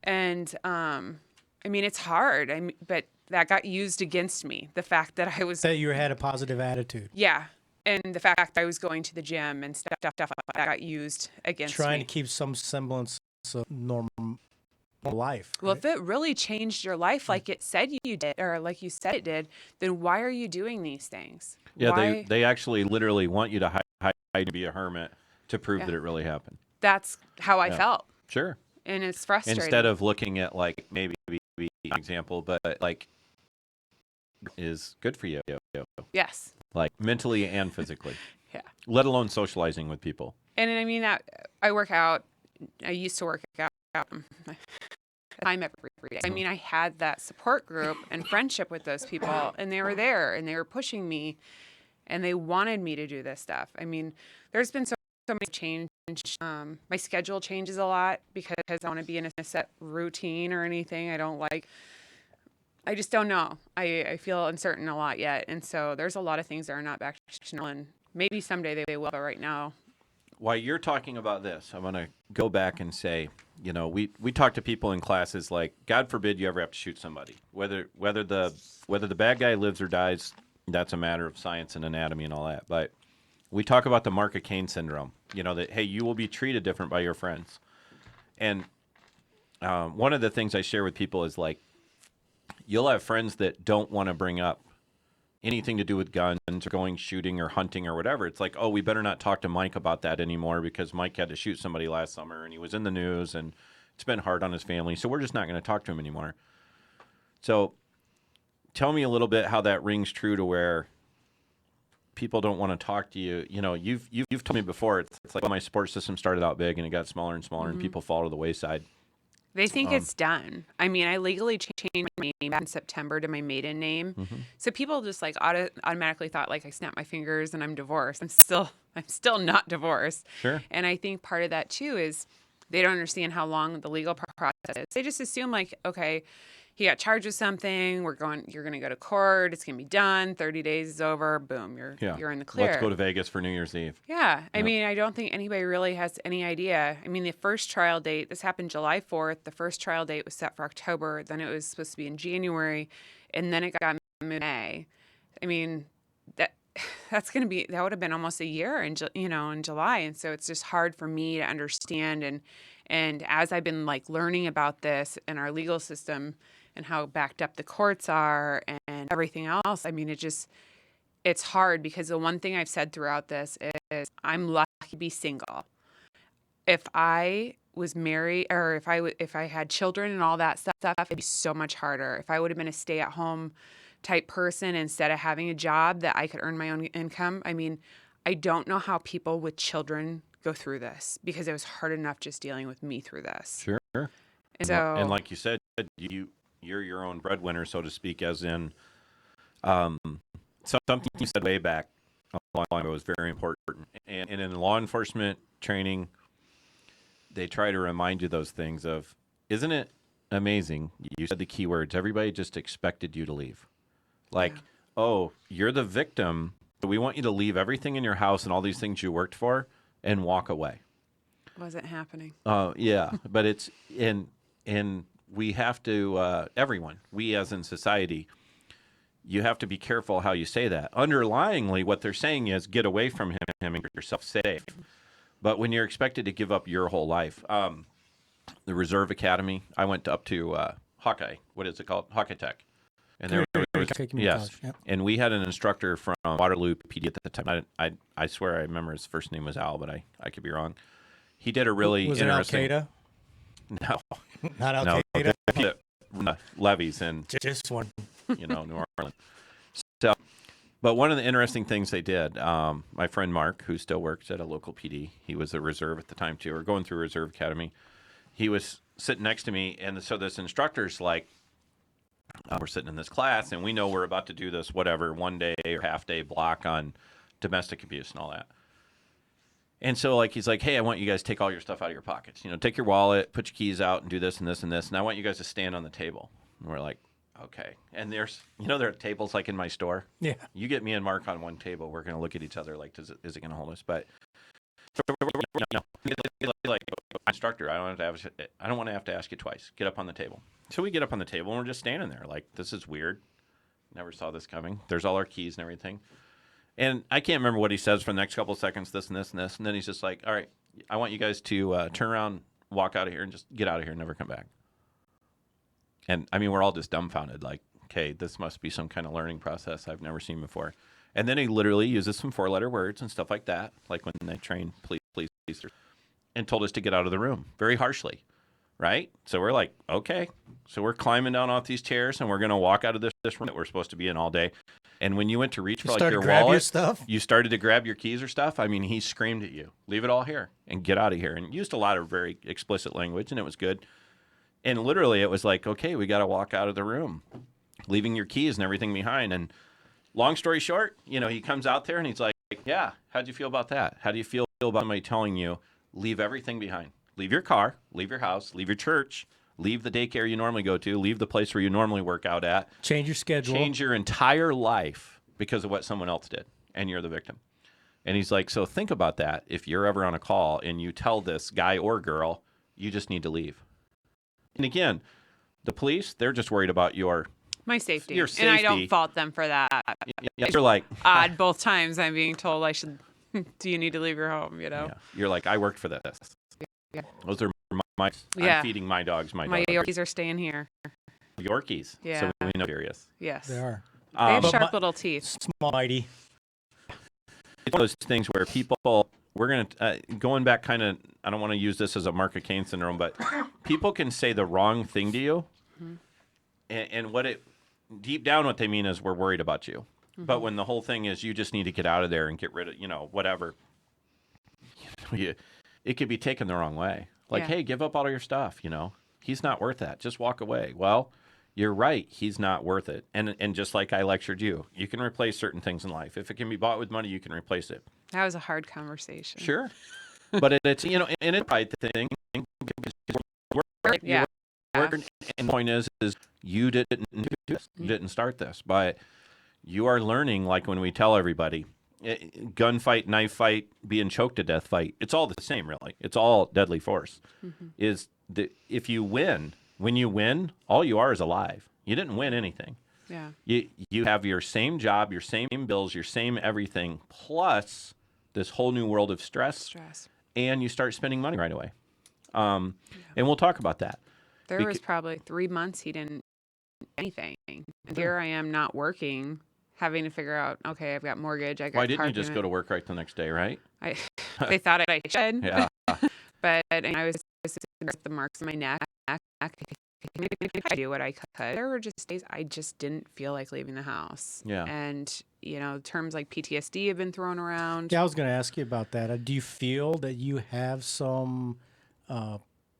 And I mean, it's hard. But that got used against me. The fact that I was That you had a positive attitude. yeah. And the fact that I was going to the gym and stuff like that got used against Trying me. to keep some semblance of normal life. Well, right? if it really changed your life like it said you did, or like you said it did, then why are you doing these things? Yeah, Why? they actually literally want you to hide to be a hermit to prove Yeah. that it really happened. That's how I felt. Sure. And it's frustrating. Instead of looking at like maybe an example, but like is good for you, yes. like mentally and physically. Yeah. Let alone socializing with people. And I mean that I work out. I used to work out time every day. I mean, I had that support group and friendship with those people, and they were there and they were pushing me, and they wanted me to do this stuff. I mean, there's been so many change. My schedule changes a lot because I want to be in a set routine or anything. I just don't know. I feel uncertain a lot yet, and so there's a lot of things that are not back to normal, and maybe someday they will. But right now, While you're talking about this, I want to go back and say, you know, we talk to people in classes like, God forbid you ever have to shoot somebody. Whether the bad guy lives or dies, that's a matter of science and anatomy and all that. But we talk about the Mark of Cain syndrome. You know, that hey, you will be treated different by your friends. And one of the things I share with people is like, you'll have friends that don't want to bring up anything to do with guns or going shooting or hunting or whatever. It's like, oh, we better not talk to Mike about that anymore because Mike had to shoot somebody last summer and he was in the news and it's been hard on his family. So we're just not going to talk to him anymore. So tell me a little bit how that rings true to where people don't want to talk to you. You know, you've told me before, it's like, well, my support system started out big and it got smaller and smaller and people fall to the wayside. they think it's done. I mean, I legally changed my name back in September to my maiden name. So people just like automatically thought like I snapped my fingers and I'm divorced. I'm still not divorced. Sure. And I think part of that too is they don't understand how long the legal process is. They just assume like, okay, he got charged with something. You're going to go to court. It's going to be done. 30 days is over. Boom. You're in the clear. Let's go to Vegas for New Year's Eve. Yeah. I mean, I don't think anybody really has any idea. I mean, the first trial date, this happened July 4th. The first trial date was set for October. Then it was supposed to be in January. And then it got May. I mean, that would have been almost a year in July. And so it's just hard for me to understand. And as I've been like learning about this and our legal system and how backed up the courts are and everything else, I mean, it's hard because the one thing I've said throughout this is I'm lucky to be single. If I was married or if I had children and all that stuff, it'd be so much harder. If I would have been a stay-at-home type person instead of having a job that I could earn my own income, I mean, I don't know how people with children go through this because it was hard enough just dealing with me through this. Sure. And so, And like you said, you're your own breadwinner, so to speak, as in Something you said way back a long time ago was very important. And in law enforcement training, they try to remind you those things of, isn't it amazing? You said the key words. Everybody just expected you to leave. Like, Yeah. oh, you're the victim, but we want you to leave everything in your house and all these things you worked for and walk away. Wasn't happening. Yeah, but it's and we have to everyone, we as in society, you have to be careful how you say that. Underlyingly, what they're saying is get away from him and make yourself safe. But when you're expected to give up your whole life, the Reserve Academy, I went up to Hawkeye. What is it called? Hawkeye Tech. And there was, Community yes, college, yep. and we had an instructor from Waterloo PD at the time. I swear I remember his first name was Al, but I could be wrong. He did a really Was it Al interesting. Qaeda? No, Not Al no, Qaeda. the levies in Just one. New Orleans. So, but one of the interesting things they did, my friend Mark, who still works at a local PD, he was a reserve at the time too, or going through Reserve Academy. He was sitting next to me, and so this instructor's like, we're sitting in this class, and we know we're about to do this whatever 1 day or half day block on domestic abuse and all that. And so, like, he's like, hey, I want you guys to take all your stuff out of your pockets. You know, take your wallet, put your keys out, and do this and this and this. And I want you guys to stand on the table. And we're like, okay. And there's, there are tables like in my store. Yeah. You get me and Mark on one table, we're going to look at each other like, is it going to hold us? But, like, instructor, I don't want to have to ask you twice. Get up on the table. So we get up on the table, and we're just standing there like, this is weird. Never saw this coming. There's all our keys and everything. And I can't remember what he says for the next couple of seconds, this and this and this. And then he's just like, all right, I want you guys to turn around, walk out of here, and just get out of here and never come back. And, I mean, we're all just dumbfounded, like, okay, this must be some kind of learning process I've never seen before. And then he literally uses some four-letter words and stuff like that, like when they train police, and told us to get out of the room very harshly, right? So we're like, okay. So we're climbing down off these chairs, and we're going to walk out of this room that we're supposed to be in all day. And when you went to reach for like your grab wallet, your stuff? you started to grab your keys or stuff. I mean, he screamed at you, leave it all here and get out of here, and used a lot of very explicit language, and it was good. And literally it was like, okay, we got to walk out of the room, leaving your keys and everything behind. And long story short, he comes out there and he's like, yeah, how'd you feel about that? How do you feel about somebody telling you, leave everything behind? Leave your car, leave your house, leave your church, leave the daycare you normally go to, leave the place where you normally work out at. Change your schedule. Change your entire life because of what someone else did, and you're the victim. And he's like, so think about that. If you're ever on a call and you tell this guy or girl, you just need to leave. And again, the police, they're just worried about My safety. Your And I safety. don't fault them for that. you're like, Odd both times I'm being told I should, do you need to leave your home, yeah, you're like, I worked for this. Yeah. Those are I'm feeding my dogs. My dogs. Yorkies are staying here. Yorkies. Yeah. So we know serious. Yes. They are. They have But sharp little teeth. Small, mighty. It's one of those things where people, we're going to, going back kind of, I don't want to use this as a Mark of Cain syndrome, but people can say the wrong thing to you. Mm-hmm. And deep down, what they mean is we're worried about you. Mm-hmm. But when the whole thing is you just need to get out of there and get rid of, whatever, it could be taken the wrong way. Like, Yeah. hey, give up all of your stuff, He's not worth that. Just walk away. Well, you're right. He's not worth it. And just like I lectured you, you can replace certain things in life. If it can be bought with money, you can replace it. That was a hard conversation. Sure. But it's, and it's the right thing. Yeah. And the point is you didn't do this. You didn't start this. But you are learning, like when we tell everybody, gunfight, knife fight, being choked to death fight, it's all the same, really. It's all deadly force. If you win, when you win, all you are is alive. You didn't win anything. Yeah. You have your same job, your same bills, your same everything, plus this whole new world of stress. And you start spending money right away. And we'll talk about that. There was probably 3 months he didn't do anything. And here I am not working, having to figure out, okay, I've got mortgage, I got Why didn't car you just payment. go to work right the next day, right? They thought I should. Yeah. But I was with the marks on my neck. I do what I could. There were just days I just didn't feel like leaving the house. Yeah. And, terms like PTSD have been thrown around. Yeah, I was going to ask you about that. Do you feel that you have some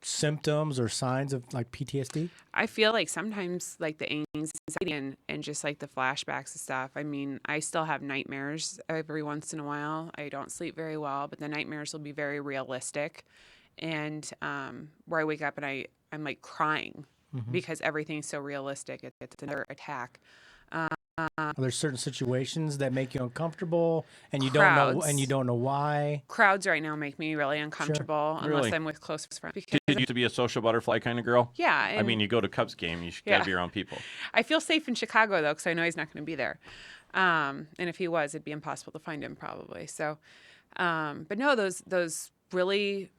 symptoms or signs of like PTSD? I feel like sometimes like the anxiety and just like the flashbacks and stuff. I mean, I still have nightmares every once in a while. I don't sleep very well, but the nightmares will be very realistic. And where I wake up and I'm like crying because everything's so realistic. It's another attack. Are there certain situations that make you uncomfortable and you Crowds. don't know why? Crowds right now make me really uncomfortable unless Really? I'm with close friends. Because Did you used to be a social butterfly kind of girl? yeah, I and mean, you go to Cubs game, you should Yeah. gotta be around people. I feel safe in Chicago though, because I know he's not going to be there. And if he was, it'd be impossible to find him probably. So, but no, those really,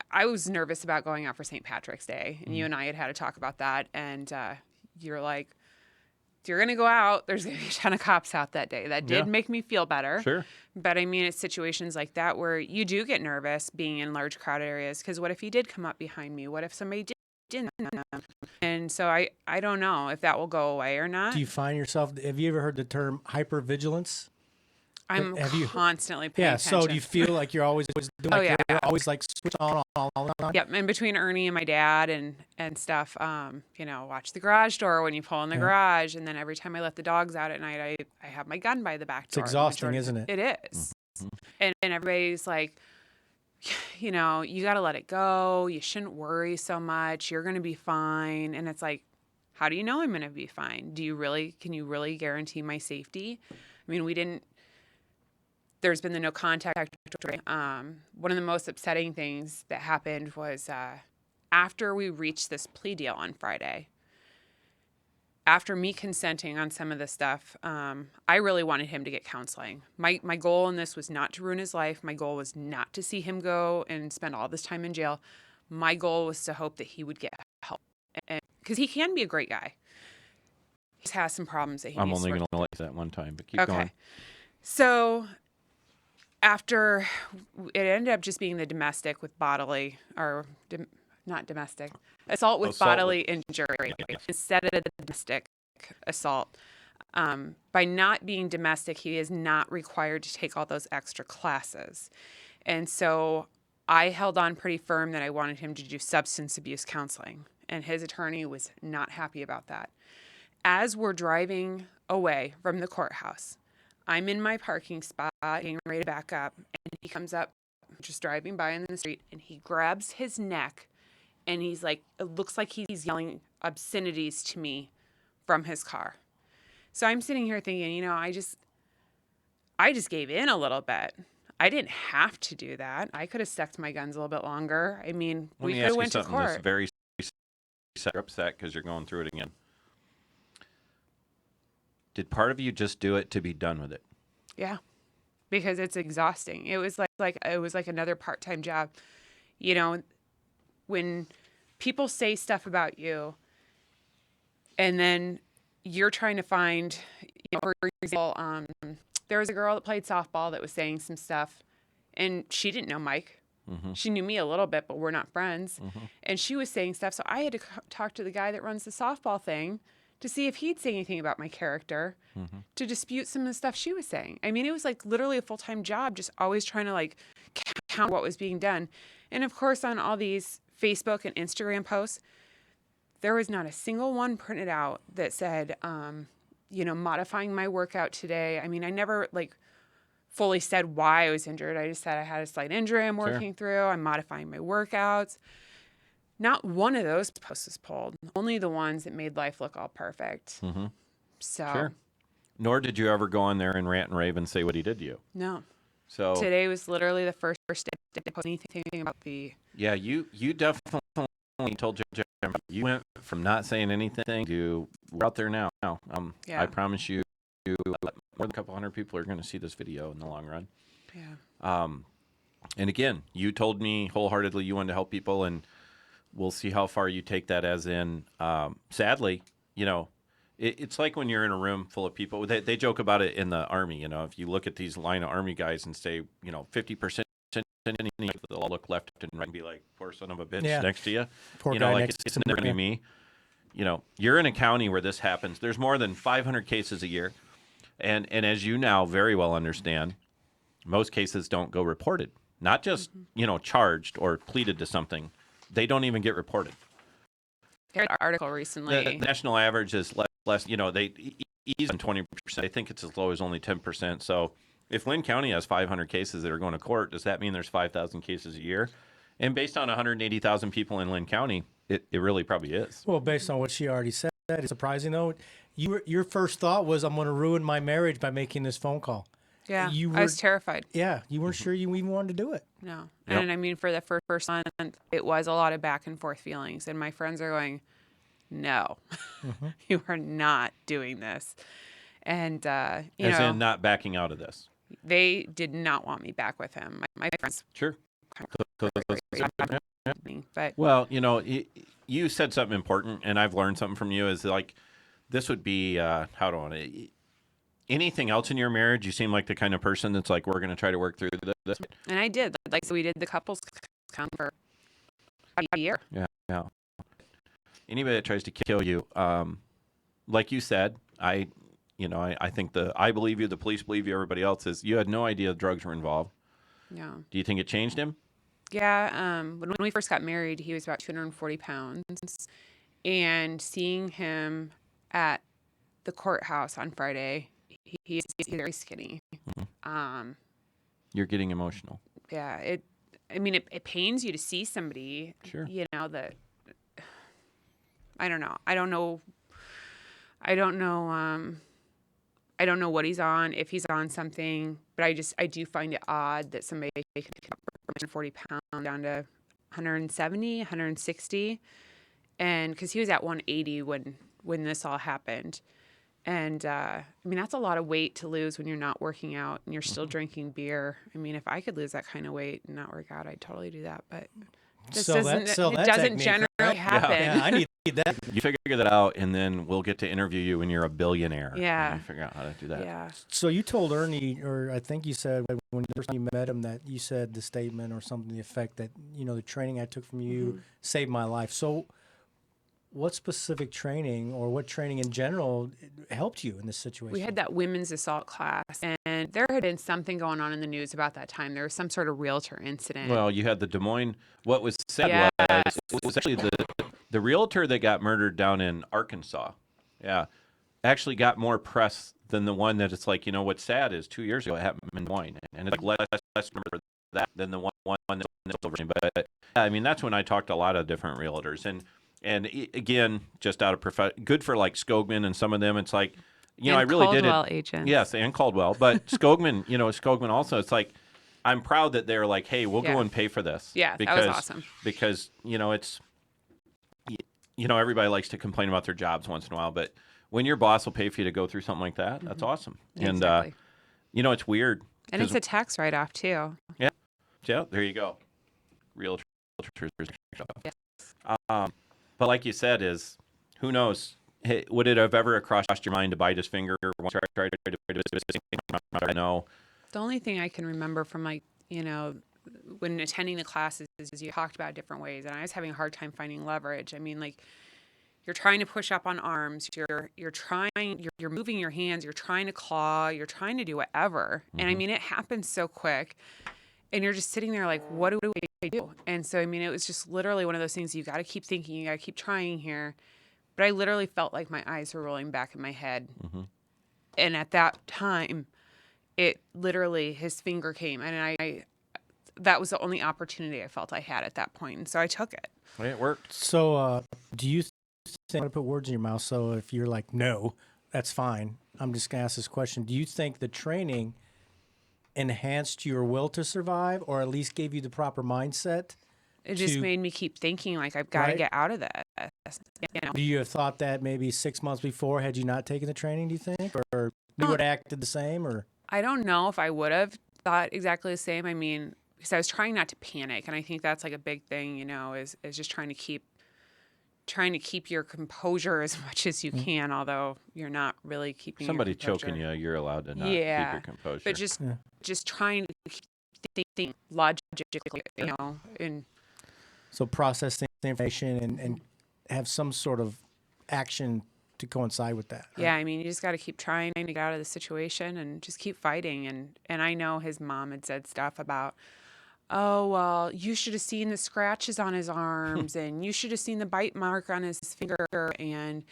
I was nervous about going out for St. Patrick's Day, and you and I had a talk about that, and you're like, you're going to go out, there's going to be a ton of cops out that day. That did Yeah. make me feel better. Sure. But I mean, it's situations like that where you do get nervous being in large crowd areas, because what if he did come up behind me? What if somebody didn't? And so I don't know if that will go away or not. Do you find yourself, have you ever heard the term hypervigilance? I'm have you- constantly paying Yeah. attention. So do you feel like you're always doing Oh, like yeah. you're always like switch on all the time? Yep, and between Ernie and my dad and stuff, watch the garage door when you pull in the garage, and then every time I let the dogs out at night, I have my gun by the back door. exhausting, isn't it? It is. And everybody's like, you got to let it go. You shouldn't worry so much. You're going to be fine. And it's like, how do you know I'm going to be fine? Can you really guarantee my safety? I mean, there's been the no contact. One of the most upsetting things that happened was after we reached this plea deal on Friday, after me consenting on some of this stuff, I really wanted him to get counseling. My goal in this was not to ruin his life. My goal was not to see him go and spend all this time in jail. My goal was to hope that he would get help, because he can be a great guy. He has some problems that he I'm needs only to going work to let you that one time, but keep Okay. going. So after it ended up just being the domestic with bodily, or not domestic, assault with Assault bodily injury instead of the domestic assault. By not being domestic, he is not required to take all those extra classes. And so I held on pretty firm that I wanted him to do substance abuse counseling, and his attorney was not happy about that. As we're driving away from the courthouse, I'm in my parking spot, getting ready to back up, and he comes up, just driving by in the street, and he grabs his neck, and he's like, it looks like he's yelling obscenities to me from his car. So I'm sitting here thinking, I just gave in a little bit. I didn't have to do that. I could have stuck to my guns a little bit longer. I mean, Let we me could ask have you went to something that's court. very you're upset because you're going through it again. Did part of you just do it to be done with it? Yeah, because it's exhausting. It was like another part-time job. When people say stuff about you, and then you're trying to find, for example, there was a girl that played softball that was saying some stuff, and she didn't know Mike. Mm-hmm. She knew me a little bit, but we're not friends. And she was saying stuff, so I had to talk to the guy that runs the softball thing to see if he'd say anything about my character, to dispute some of the stuff she was saying. I mean, it was like literally a full-time job, just always trying to like count what was being done. And of course, on all these Facebook and Instagram posts, there was not a single one printed out that said, modifying my workout today. I mean, I never fully said why I was injured. I just said I had a slight injury I'm working through. I'm modifying my workouts. Not one of those posts was pulled. Only the ones that made life look all perfect. So, Sure. Nor did you ever go on there and rant and rave and say what he did to you. no. So Today was literally the first day to post anything about the... yeah, you definitely told Jim you went from not saying anything to we're out there now. Yeah. I promise you, more than a couple hundred people are going to see this video in the long run. Yeah. And again, you told me wholeheartedly you wanted to help people, and we'll see how far you take that. As in, sadly, it's like when you're in a room full of people. They joke about it in the Army. If you look at these line of Army guys and say, 50%, they'll all look left and right and be like, poor son of a bitch Yeah. next to you. Poor guy like next it's to never me. going to be me. You're in a county where this happens. There's more than 500 cases a year. And as you now very well understand, most cases don't go reported. Not just, charged or pleaded to something. they don't even get reported. I read an article The recently. national average is less. They ease on 20%. I think it's as low as only 10%. So if Lynn County has 500 cases that are going to court, does that mean there's 5,000 cases a year? And based on 180,000 people in Lynn County, it really probably is. Well, based on what she already said, it's surprising though. Your first thought was, I'm going to ruin my marriage by making this phone call. Yeah, You I was were- terrified. Yeah, you weren't sure you even wanted to do it. No. Yep. And I mean, for the first month, it was a lot of back and forth feelings. And my friends are going, no, you are not doing this. And, you As know, in not backing out of this. they did not want me back with him. My friends, Sure. me, but Well, you said something important, and I've learned something from you. Is like this would be how do I? Anything else in your marriage? You seem like the kind of person that's like, we're going to try to work through this. and I did. Like, so we did the couples count for a year. Yeah. Anybody that tries to kill you, like you said, I think I believe you, the police believe you, everybody else is. You had no idea drugs were involved. No. Do you think it changed him? Yeah. When we first got married, he was about 240 pounds. And seeing him at the courthouse on Friday, he's very skinny. You're getting emotional. Yeah. It pains you to see somebody, Sure. That I don't know. I don't know what he's on, if he's on something, but I do find it odd that somebody could get up from 40 pounds down to 170, 160. And because he was at 180 when this all happened. And that's a lot of weight to lose when you're not working out and you're still drinking beer. I mean, if I could lose that kind of weight and not work out, I'd totally do that. But this Sell that it doesn't technique, generally right? happen. Yeah, I need that. You figure that out, and then we'll get to interview you when you're a billionaire. Yeah. And you figure out how to do that. Yeah. So you told Ernie, or I think you said when the first time you met him, that you said the statement or something to the effect that, the training I took from you saved my life. So what specific training or what training in general helped you in this situation? We had that women's assault class, and there had been something going on in the news about that time. There was some sort of realtor incident. Well, you had the Des Moines. What was said Yes. was actually the realtor that got murdered down in Arkansas. Yeah, actually got more press than the one that it's like. What's sad is 2 years ago it happened in Des Moines, and it's like less remember that than the one that's over. But that's when I talked to a lot of different realtors, and again, just out of good for like Skogman and some of them. It's like, I really Caldwell did it. agents. Yes, and Caldwell, but Skogman, Skogman also. It's like, I'm proud that they're like, hey, we'll go Yeah. and pay for this. Yeah, that was awesome. Because it's, everybody likes to complain about their jobs once in a while, but when your boss will pay for you to go through something like that, that's awesome. Exactly. And it's weird. And 'cause- it's a tax write-off too. yeah, there you go. Realtors. But like you said, who knows? Hey, would it have ever crossed your mind to bite his finger or try to know? The only thing I can remember from when attending the classes is you talked about different ways, and I was having a hard time finding leverage. I mean, like, you're trying to push up on arms, you're moving your hands, you're trying to claw, you're trying to do whatever. And I mean, it happens so quick, and you're just sitting there like, what do I do? And so, it was just literally one of those things you got to keep thinking, you got to keep trying here. But I literally felt like my eyes were rolling back in my head. And at that time, it literally, his finger came, and that was the only opportunity I felt I had at that point. And so I took it. It worked. So do you think, I'm going to put words in your mouth, so if you're like, no, that's fine. I'm just going to ask this question. Do you think the training enhanced your will to survive, or at least gave you the proper mindset? It just to- made me keep thinking, like, I've got to Right. get out of this. Do you have thought that maybe 6 months before, had you not taken the training, do you think? Or you would have acted the same? Or I don't know if I would have thought exactly the same. Because I was trying not to panic. And I think that's like a big thing, is just trying to keep your composure as much as you can, although you're not really keeping Somebody your composure. choking you, you're allowed to not Yeah, keep your composure. But just trying to keep thinking logically, and so process the information and have some sort of action to coincide with that. right? yeah, you just got to keep trying to get out of the situation and just keep fighting. And I know his mom had said stuff about, oh, well, you should have seen the scratches on his arms and you should have seen the bite mark on his finger and,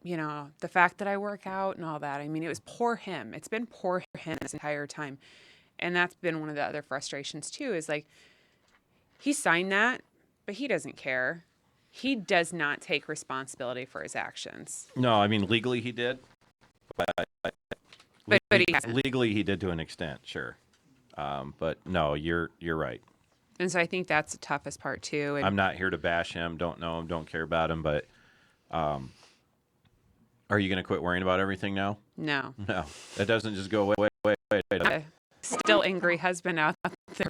you know, the fact that I work out and all that. I mean, it was poor him. It's been poor him this entire time. And that's been one of the other frustrations too, is like, he signed that, but he doesn't care. He does not take responsibility for his actions. No, I mean legally he did. But he hasn't. Legally he did to an extent, sure. But no, you're right. And so I think that's the toughest part too. And I'm not here to bash him. Don't know him. Don't care about him. But are you going to quit worrying about everything now? no. No, that doesn't just go away. Still angry husband out there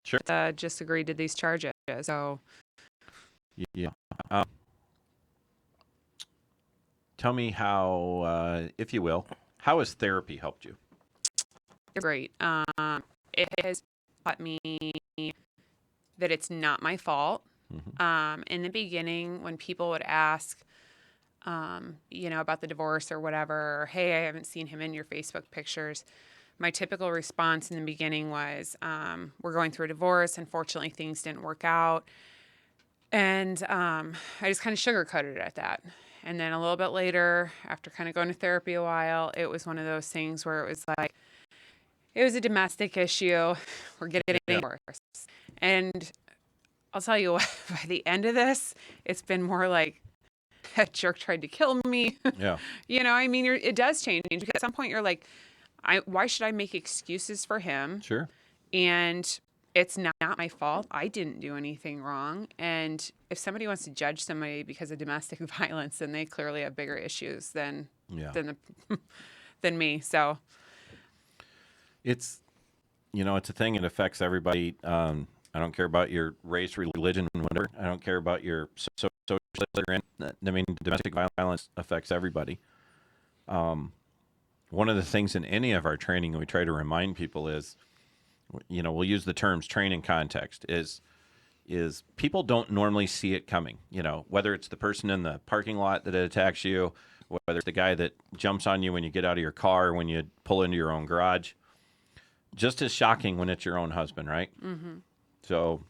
Sure. just agreed to these charges. So Yeah. Tell me how, if you will, how has therapy helped you? great. It has taught me that it's not my fault. In the beginning, when people would ask, you know, about the divorce or whatever, or, hey, I haven't seen him in your Facebook pictures. My typical response in the beginning was, we're going through a divorce. Unfortunately, things didn't work out. And I just kind of sugarcoated it at that. And then a little bit later, after kind of going to therapy a while, it was one of those things where it was like, it was a domestic issue. We're getting worse. And I'll tell you what, by the end of this, it's been more like, that jerk tried to kill me. Yeah. You know, I mean, it does change because at some point you're like, why should I make excuses for him? Sure. And it's not my fault. I didn't do anything wrong. And if somebody wants to judge somebody because of domestic violence, then they clearly have bigger issues than Yeah. than me. So It's, you know, it's a thing. It affects everybody. I don't care about your race, religion, whatever. I don't care about your social. I mean, domestic violence affects everybody. One of the things in any of our training we try to remind people is, you know, we'll use the terms training context is people don't normally see it coming. You know, whether it's the person in the parking lot that attacks you, whether it's the guy that jumps on you when you get out of your car, when you pull into your own garage. Just as shocking when it's your own husband, right? Mm-hmm. So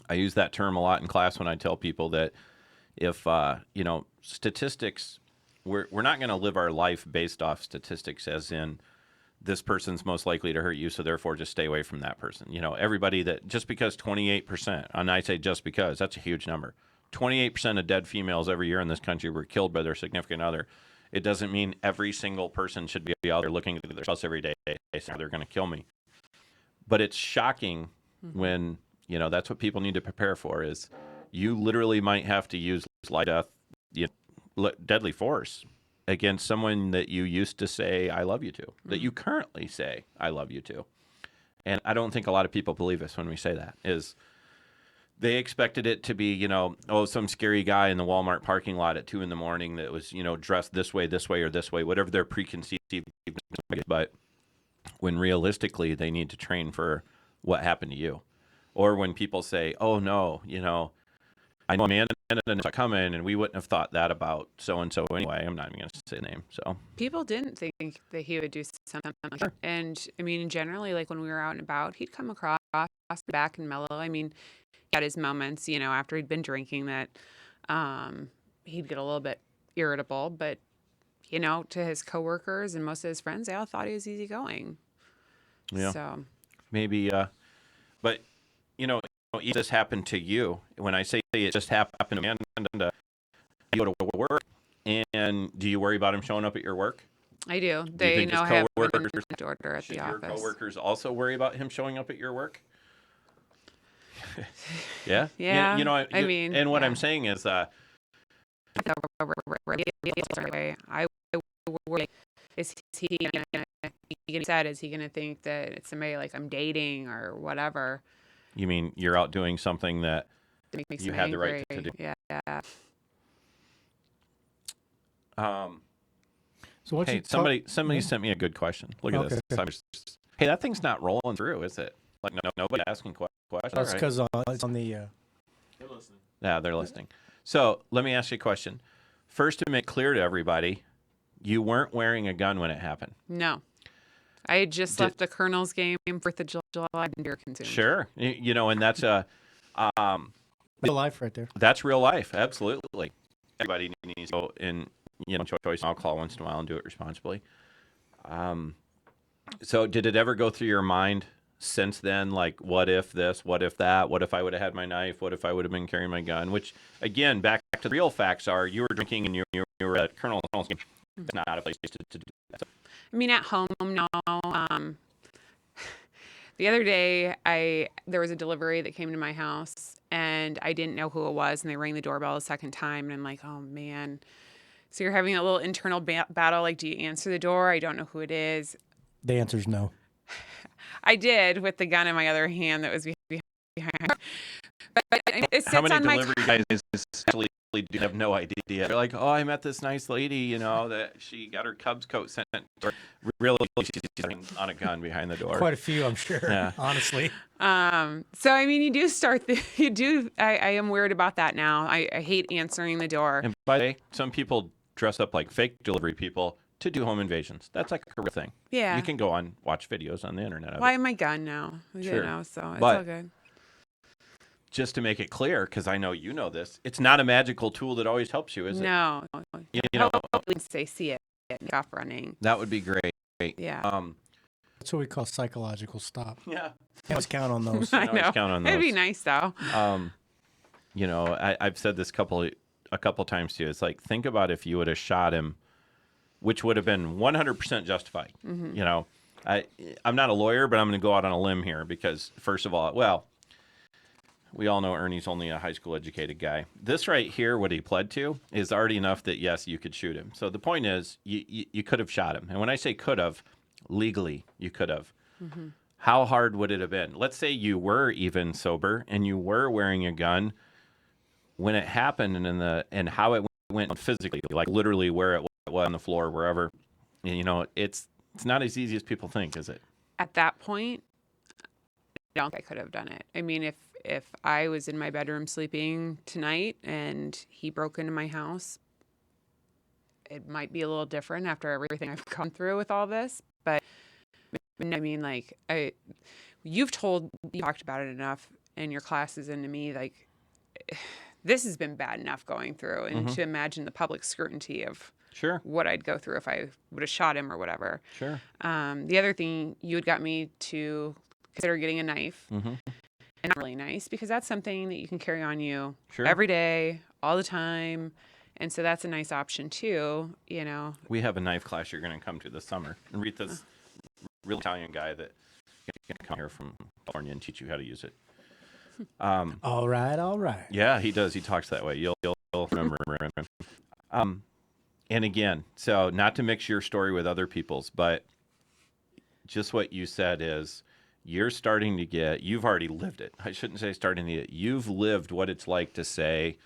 I use that term a lot in class when I tell people that if, you know, statistics, we're not going to live our life based off statistics as in this person's most likely to hurt you, so therefore just stay away from that person. You know, everybody that, just because 28%, and I say just because, that's a huge number. 28% of dead females every year in this country were killed by their significant other. It doesn't mean every single person should be out there looking at their spouse every day saying they're going to kill me. But it's shocking when, you know, that's what people need to prepare for is you literally might have to use life, death, deadly force against someone that you used to say, I love you to, that you currently say, I love you to. And I don't think a lot of people believe us when we say that is they expected it to be, you know, oh, some scary guy in the Walmart parking lot at 2 a.m. that was, you know, dressed this way, or this way, whatever their preconceived. But when realistically they need to train for what happened to you. Or when people say, oh, no, you know, I know Amanda and I come in and we wouldn't have thought that about so-and-so anyway. I'm not even going to say the name. So people didn't think that he would do something like that. And I mean, generally, like when we were out and about, he'd come across back and mellow. I mean, he had his moments, you know, after he'd been drinking that he'd get a little bit irritable. But, you know, to his coworkers and most of his friends, they all thought he was easygoing. Yeah. So maybe, but, you know, this happened to you. When I say it just happened to me, and you go to work, and do you worry about him showing up at your work? I do. Do you They think his now have an coworkers order at should the your office. coworkers also worry about him showing up at your work? Yeah. Yeah, You know, I mean, and what yeah. I'm saying is, I worry, is he gonna think that it's somebody like I'm dating or whatever? you mean you're out doing something that That makes you him had the angry. right to do. Yeah. So once Hey, you somebody sent me a good question. Look at this. Okay. Hey, that thing's not rolling through, is it? Like nobody asking questions. that's All right. because it's on the. Yeah, they're listening. So let me ask you a question. First, to make clear to everybody, you weren't wearing a gun when it happened. No, I had just Did- left the Colonel's game, 4th of July, and beer consumed. Sure. You know, and that's Real life right there. that's real life. Absolutely. Everybody needs to go in, choice alcohol once in a while and do it responsibly. So did it ever go through your mind since then, like, what if this, what if that, what if I would have had my knife, what if I would have been carrying my gun? Which, again, back to the real facts are, you were drinking and you were at Colonel's game. It's not a place to do that. I mean, at home now. The other day, there was a delivery that came to my house, and I didn't know who it was, and they rang the doorbell a second time, and I'm like, oh man. So you're having a little internal battle. Like, do you answer the door? I don't know who it is. The answer is no. I did, with the gun in my other hand that was behind. But it sits How many on my delivery guys actually do have no idea? They're like, oh, I met this nice lady, that she got her Cubs coat sent. Or really, she's on a gun behind the door. Quite a few, I'm sure. Yeah. Honestly. So I mean, you do start. I am weird about that now. I hate answering the door. And by the way, some people dress up like fake delivery people to do home invasions. That's like a real thing. Yeah. You can go watch videos on the internet of it. Why am I gun now? Sure. So it's But- all good. Just to make it clear, because I know you know this, it's not a magical tool that always helps you, is it? No. You know, Hopefully they see it and off running. that would be great. Yeah. That's what we call psychological stop. Yeah. Let's count on those. I can always know. count on It'd be those. nice though. I've said this a couple times to you. It's like, think about if you would have shot him, which would have been 100% justified. I'm not a lawyer, but I'm going to go out on a limb here because, first of all, we all know Ernie's only a high school educated guy. This right here, what he pled to, is already enough that, yes, you could shoot him. So the point is, you could have shot him. And when I say could have, legally, you could have. How hard would it have been? Let's say you were even sober and you were wearing a gun when it happened and how it went physically, like literally where it was on the floor, wherever. It's not as easy as people think, is it? At that point, I don't think I could have done it. I mean, if I was in my bedroom sleeping tonight and he broke into my house, it might be a little different after everything I've gone through with all this. But I mean, like, you talked about it enough in your classes and to me, like, this has been bad enough going through, and to imagine the public scrutiny of Sure. what I'd go through if I would have shot him or whatever. Sure. The other thing, you had got me to consider getting a knife. And not really nice, because that's something that you can carry on you Sure. every day, all the time. And so that's a nice option too, We have a knife class you're going to come to this summer. And Rita's real Italian guy that can come here from California and teach you how to use it. All right. Yeah, he does. He talks that way. You'll remember him. And again, so not to mix your story with other people's, but just what you said is you've already lived it. I shouldn't say starting to get, you've lived what it's like to say,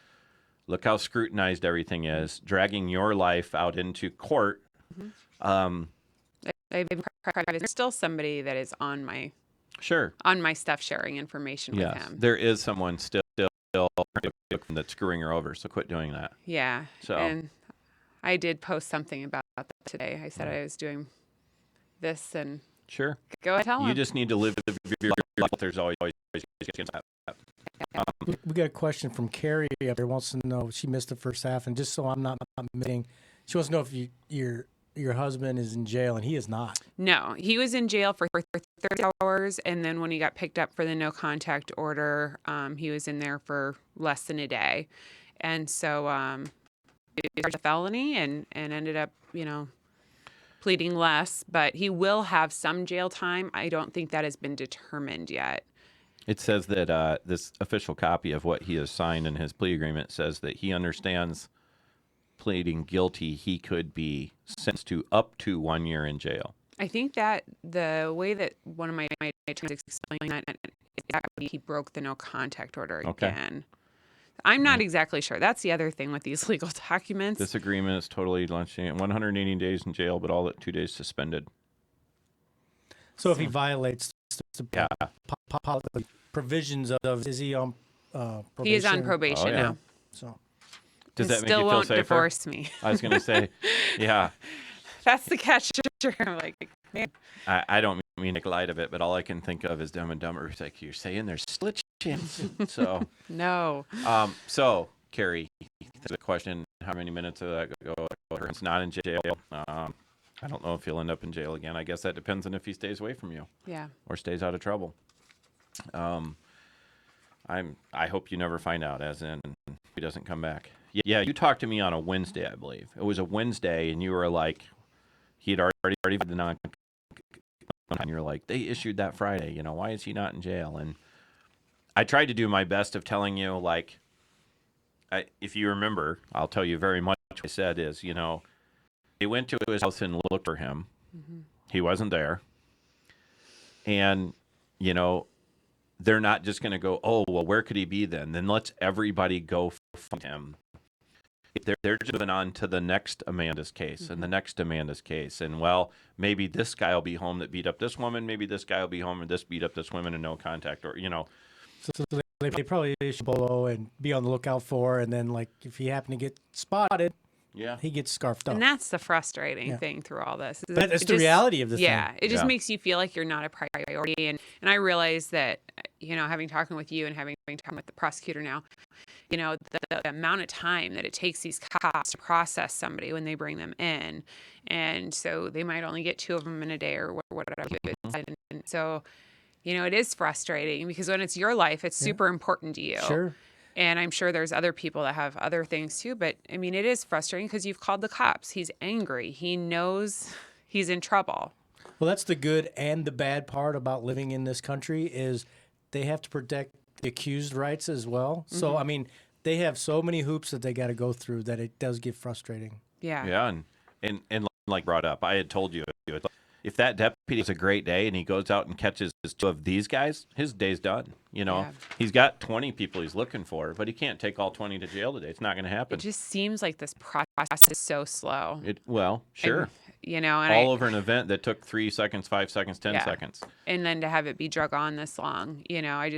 look how scrutinized everything is, dragging your life out into court. There's still somebody that is on my Sure. stuff sharing information with Yes. him. There is someone still that's screwing her over. So quit doing that. Yeah. So- And I did post something about that today. I said I was doing this, and Sure. go ahead, tell him. You just need to live your life. There's always that. We got a question from Carrie up there. Wants to know, she missed the first half, and just so I'm not missing, she wants to know if your husband is in jail, and he is not. No, he was in jail for 30 hours, and then when he got picked up for the no contact order, he was in there for less than a day, and so he charged a felony and ended up, pleading less, but he will have some jail time. I don't think that has been determined yet. It says that this official copy of what he has signed in his plea agreement says that he understands pleading guilty, he could be sentenced to up to 1 year in jail. I think that the way that one of my attorneys explained that, he broke the no contact order Okay. again. I'm not exactly sure. That's the other thing with these legal documents. This agreement is totally launching 180 days in jail, but all at 2 days suspended. So if he violates the Yeah. provisions of, is he on probation? He is on probation Oh, yeah. now. So Does And that make still you feel won't safer? divorce me. I was going to say, yeah. That's the catch. I'm like, man. I don't mean to make light of it, but all I can think of is Dumb and Dumber. It's like, you're saying there's still a chance. So, No. so Carrie, the question: how many minutes of that go? It's not in jail. I don't know if he'll end up in jail again. I guess that depends on if he stays away from you Yeah. or stays out of trouble. I hope you never find out, as in he doesn't come back. Yeah, you talked to me on a Wednesday, I believe. It was a Wednesday, and you were like, he'd already the non, and you're like, they issued that Friday. You know, why is he not in jail? And I tried to do my best of telling you, like, if you remember, I'll tell you very much what I said is, you know, they went to his house and looked for him. Mm-hmm. He wasn't there. And, you know, they're not just going to go, oh, well, where could he be then? Then let's everybody go find him. They're just moving on to the next Amanda's case and the next Amanda's case. And, well, maybe this guy will be home that beat up this woman. Maybe this guy will be home and this beat up this woman and no contact. Or, you know. So they probably issue Bolo and be on the lookout for, and then like if he happened to get spotted, Yeah. he gets scarfed up. And that's the frustrating thing through all this. But that's It the just- reality of this Yeah, thing. it just Yeah. makes you feel like you're not a priority. And I realize that, you know, having talking with you and having talked with the prosecutor now, you know, the amount of time that it takes these cops to process somebody when they bring them in. And so they might only get 2 of them in a day or whatever. And so, you know, it is frustrating because when it's your life, it's super important to you. Sure. And I'm sure there's other people that have other things too. But I mean, it is frustrating because you've called the cops. He's angry. He knows he's in trouble. Well, that's the good and the bad part about living in this country is they have to protect the accused rights as well. So, I mean, they have so many hoops that they got to go through that it does get frustrating. Yeah. Yeah, and like brought up, I had told you, if that deputy has a great day and he goes out and catches 2 of these guys, his day's done. You know, Yeah. he's got 20 people he's looking for, but he can't take all 20 to jail today. It's not going to happen. It just seems like this process is so slow. Well, sure. You know, and All over an event that took 3 seconds, 5 seconds, 10 Yeah. seconds. and then to have it be drug on this long, you know,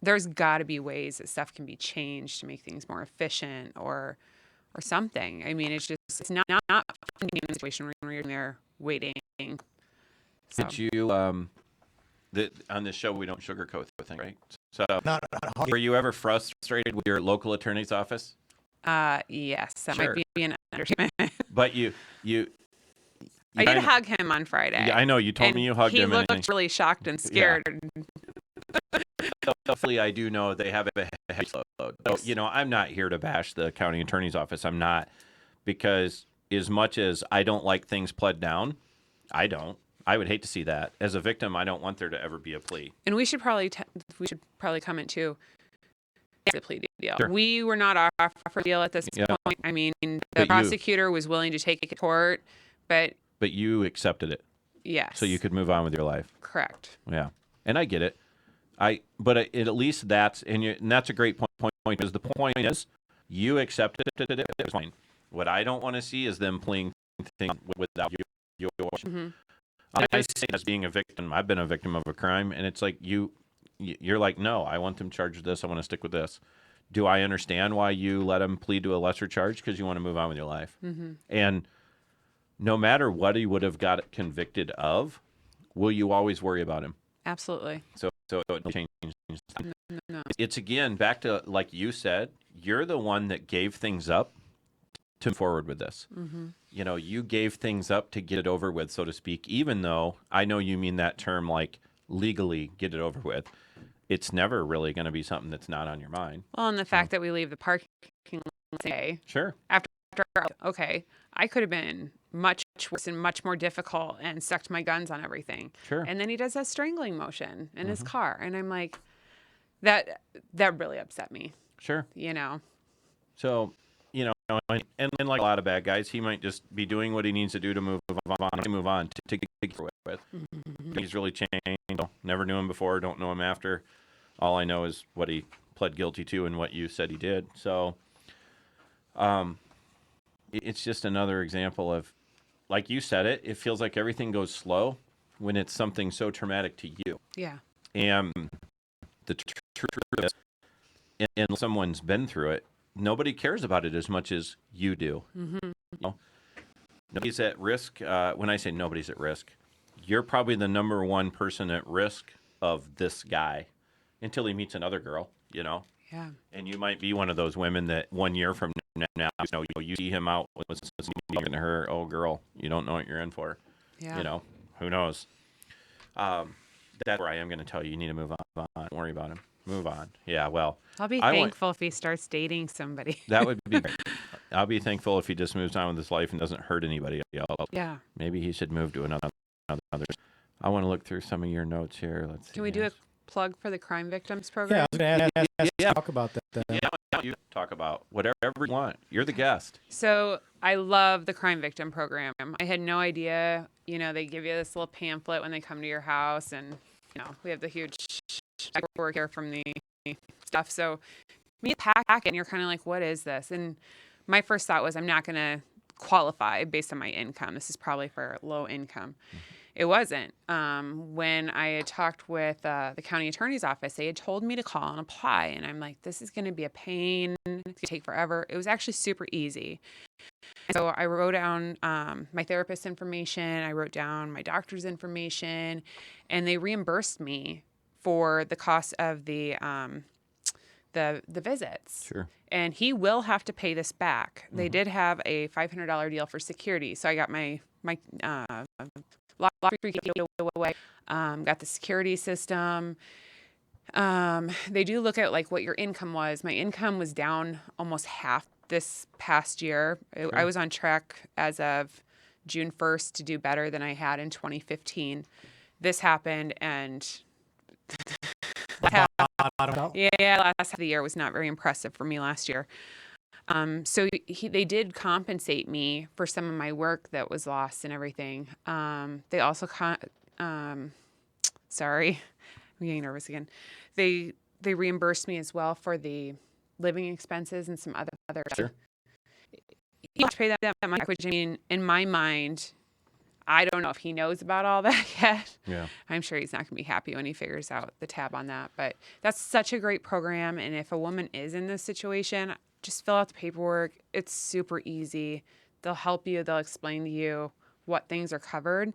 there's got to be ways that stuff can be changed to make things more efficient or something. I mean, it's not finding a situation where you're there waiting. So, Did you on this show we don't sugarcoat the thing, right? So Not hard. were you ever frustrated with your local attorney's office? yes, that Sure. might be an understatement. But you I did kinda- hug him on Friday. Yeah, I know you told and me you hugged he him. and looked really shocked and scared. Hopefully, I do know they have a heavy load. So, you know, I'm not here to bash the county attorney's office. I'm not, because as much as I don't like things pled down, I don't. I would hate to see that. As a victim, I don't want there to ever be a plea. And we should probably comment too. The plea deal. Sure. We were not offered a deal at this Yeah. point. I mean, the But you- prosecutor was willing to take it to court, but But you accepted it, yes. so you could move on with your life. Correct. Yeah, and I get it. But at least that's and that's a great point. Because the point is, you accepted it. It was fine. What I don't want to see is them playing things without your. Mhm. I say as being a victim, I've been a victim of a crime, and it's like you're like, no, I want them charged with this. I want to stick with this. Do I understand why you let them plead to a lesser charge? Because you want to move on with your life. Mm-hmm. And no matter what he would have got convicted of, will you always worry about him? Absolutely. So it changes. No. It's again back to like you said, you're the one that gave things up to move forward with this. Mm-hmm. You know, you gave things up to get it over with, so to speak, even though I know you mean that term like legally get it over with. It's never really going to be something that's not on your mind. Well, and the fact that we leave the parking lot today Sure. after okay, I could have been much worse and much more difficult and stuck to my guns on everything. Sure. And then he does a strangling motion in Mm-hmm. his car, and I'm like, that really upset me. Sure. You know. So, you know, and like a lot of bad guys, he might just be doing what he needs to do to move on to get through with. He's really changed. Never knew him before, don't know him after. All I know is what he pled guilty to and what you said he did. So, it's just another example of, like you said it feels like everything goes slow when it's something so traumatic to you. Yeah. And the truth is, and someone's been through it, nobody cares about it as much as you do. Mm-hmm. You know? Nobody's at risk. When I say nobody's at risk, you're probably the number one person at risk of this guy until he meets another girl, you know? Yeah. And you might be one of those women that 1 year from now, you see him out with somebody to her, oh, girl, you don't know what you're in for. Yeah. You know, who knows? That's where I am going to tell you, you need to move on. Don't worry about him. Move on. Yeah, well. I'll be I want- thankful if he starts dating somebody. That would be great. I'll be thankful if he just moves on with his life and doesn't hurt anybody else. Yeah. Maybe he should move to another. I want to look through some of your notes here. Let's see. Can we do a plug for the crime victims Yeah, program? I was going to ask Yeah. talk about that. Then. Yeah, you talk about whatever you want. You're the guest. So I love the crime victim program. I had no idea, they give you this little pamphlet when they come to your house, and we have the huge paperwork here from the stuff. So you pack it and you're kind of like, what is this? And my first thought was, I'm not going to qualify based on my income. This is probably for low income. It wasn't. When I had talked with the county attorney's office, they had told me to call and apply. And I'm like, this is going to be a pain. It's going to take forever. It was actually super easy. So I wrote down my therapist's information. I wrote down my doctor's information. And they reimbursed me for the cost of the visits. Sure. And he will have to pay this back. They did have a $500 deal for security. So I got my lock-free away, got the security system. They do look at like what your income was. My income was down almost half this past year. I was on track as of June 1st to do better than I had in 2015. This happened, and last half of the year was not very impressive for me last year. So they did compensate me for some of my work that was lost and everything. They also, sorry, I'm getting nervous again. They reimbursed me as well for the living expenses and some other. Sure. He has to pay that money back, which, I mean, in my mind, I don't know if he knows about all that yet. Yeah. I'm sure he's not going to be happy when he figures out the tab on that. But that's such a great program. And if a woman is in this situation, just fill out the paperwork. It's super easy. They'll help you. They'll explain to you what things are covered.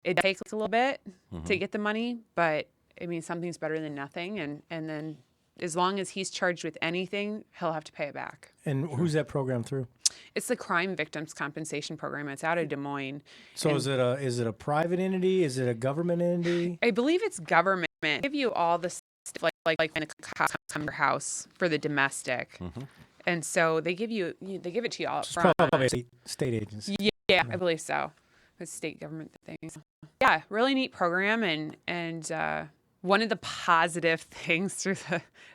It takes a little bit to get the money, but I mean, something's better than nothing. And then as long as he's charged with anything, he'll have to pay it back. And who's that program through? It's the Crime Victims Compensation Program. It's out of Des Moines. So is it a private entity? Is it a government entity? I believe it's government. They give you all the stuff like when the cops come to your house for the domestic. And so they give it to you all up It's front. probably a state agency. Yeah, I believe so. It's state government things. Yeah, really neat program, and one of the positive things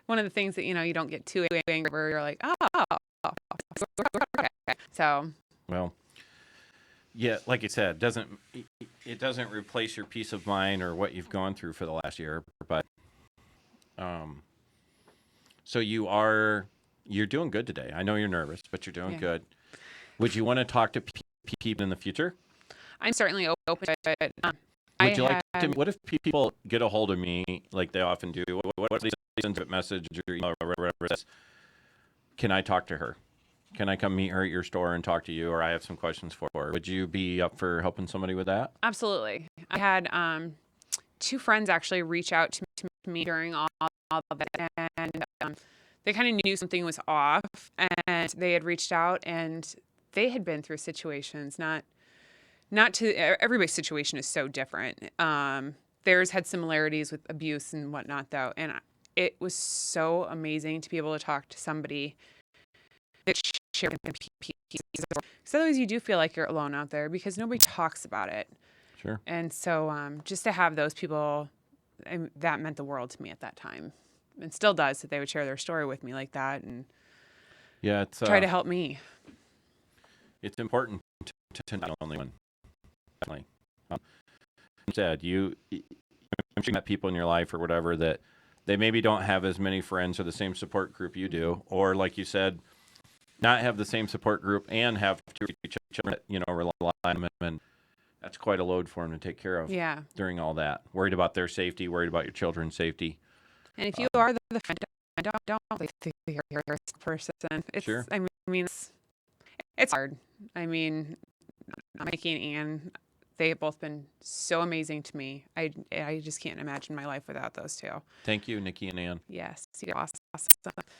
one of the things that you don't get too angry where you're like, oh, okay. So. Well, yeah, like I said, it doesn't replace your peace of mind or what you've gone through for the last year, but so you're doing good today. I know you're nervous, but you're doing good. Would you want to talk to people in the future? I'm certainly open to it. Would you like to? What if people get a hold of me like they often do? What if they send a message or email or whatever it is? Can I talk to her? Can I come meet her at your store and talk to you, or I have some questions for her? Would you be up for helping somebody with that? Absolutely. I had two friends actually reach out to me during all of it, and they kind of knew something was off, and they had reached out, and they had been through situations, not to everybody's situation is so different. Theirs had similarities with abuse and whatnot, though, and it was so amazing to be able to talk to somebody that shared pieces. Because otherwise, you do feel like you're alone out there because nobody talks about it. Sure. And so, just to have those people, that meant the world to me at that time, and still does. That they would share their story with me like that and Yeah, it's try to help me. It's important to not only one. Definitely. Said I'm sure you met people in your life or whatever that they maybe don't have as many friends or the same support group you do, or like you said, not have the same support group and have two children that rely on them, and that's quite a load for them to take care of. Yeah. During all that, worried about their safety, worried about your children's safety. And if you are the friend, don't you're a person. It's, Sure. I mean, it's hard. I mean, Mickey and Ann, they have both been so amazing to me. I just can't imagine my life without those two. Thank you, Nikki and Ann. Yes, you're awesome.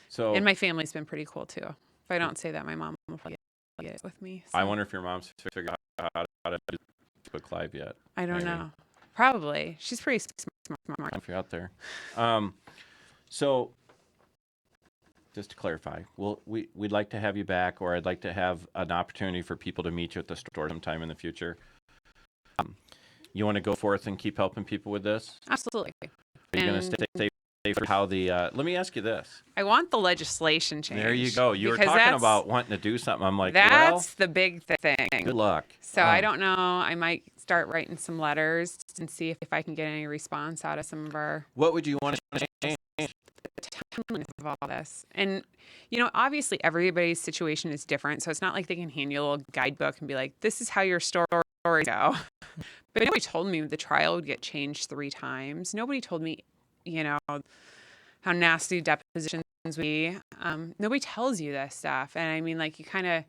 So And my family's been pretty cool too. If I don't say that, my mom will probably get it with me. I so. wonder if your mom's figured out how to do Facebook Live yet. I don't maybe. know. Probably. She's pretty smart. If you're out there. So just to clarify, we'd like to have you back, or I'd like to have an opportunity for people to meet you at the store sometime in the future. You want to go forth and keep helping people with this? Absolutely. Are you going to stay for how the? Let me ask you this. I want the legislation change. There you go. You were because talking that's- about wanting to do something. I'm like, That's the big thing. well, good luck. So I don't know. I might start writing some letters and see if I can get any response out of some of our What would you want to change? timeliness of all this. And, obviously everybody's situation is different. So it's not like they can hand you a little guidebook and be like, this is how your story go. But nobody told me the trial would get changed 3 times. Nobody told me, how nasty depositions would be. Nobody tells you this stuff. And I mean, like, you kind of,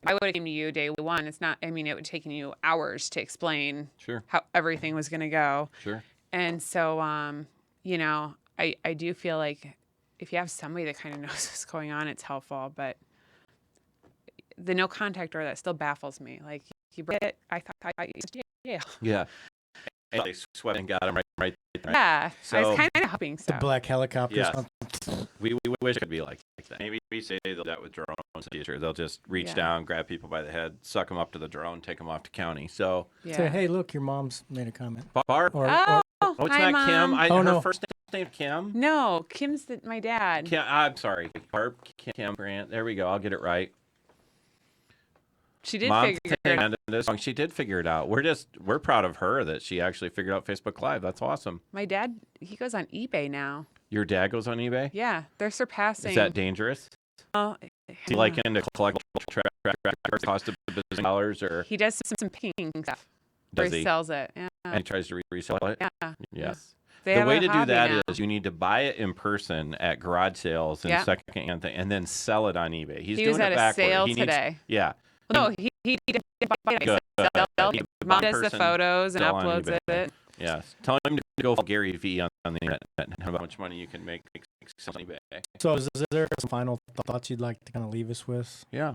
I would have came to you day one. It would have taken you hours to explain Sure, how everything was going to go. sure. And so, I do feel like if you have somebody that kind of knows what's going on, it's helpful. But the no contact order, that still baffles me. Like, you break it, I thought I used to jail. Yeah. And they swept and got him right there. Yeah, I So- was kind of hoping so. The black helicopter. Yes. Something. We wish it could be like that. Maybe we say they'll do that with drones in the future. They'll just reach Yeah. down, grab people by the head, suck them up to the drone, take them off to county. So, Yeah. Say, hey, look, your mom's made a comment. Barb, Or, Oh, oh, it's hi, not Kim. Mom. Oh, her no. first name Kim. No, Kim's my dad. Kim. I'm sorry, Barb Kim Grant. There we go. I'll get it right. She did Mom, figure it out. she did figure it out. We're proud of her that she actually figured out Facebook Live. That's awesome. My dad, he goes on eBay now. Your dad goes on eBay. Yeah, they're surpassing. Is that dangerous? Oh, Is he like into collect cost of $1 billion, or he does some picking stuff. Where does he he? sells it. Yeah. And he tries to resell it. Yeah. Yes. They The have way a to do hobby that now. is you need to buy it in person at garage sales and Yeah. second-hand thing, and then sell it on eBay. He's He doing was at it a backward. sale He needs- today. Yeah. Well, no, he did buy it. Good. Mom He buy does the person, photos and sell on uploads eBay. it. Yes. Tell him to go follow Gary Vee on the internet and how much money you can make selling eBay. So is there some final thoughts you'd like to kind of leave us with? Yeah.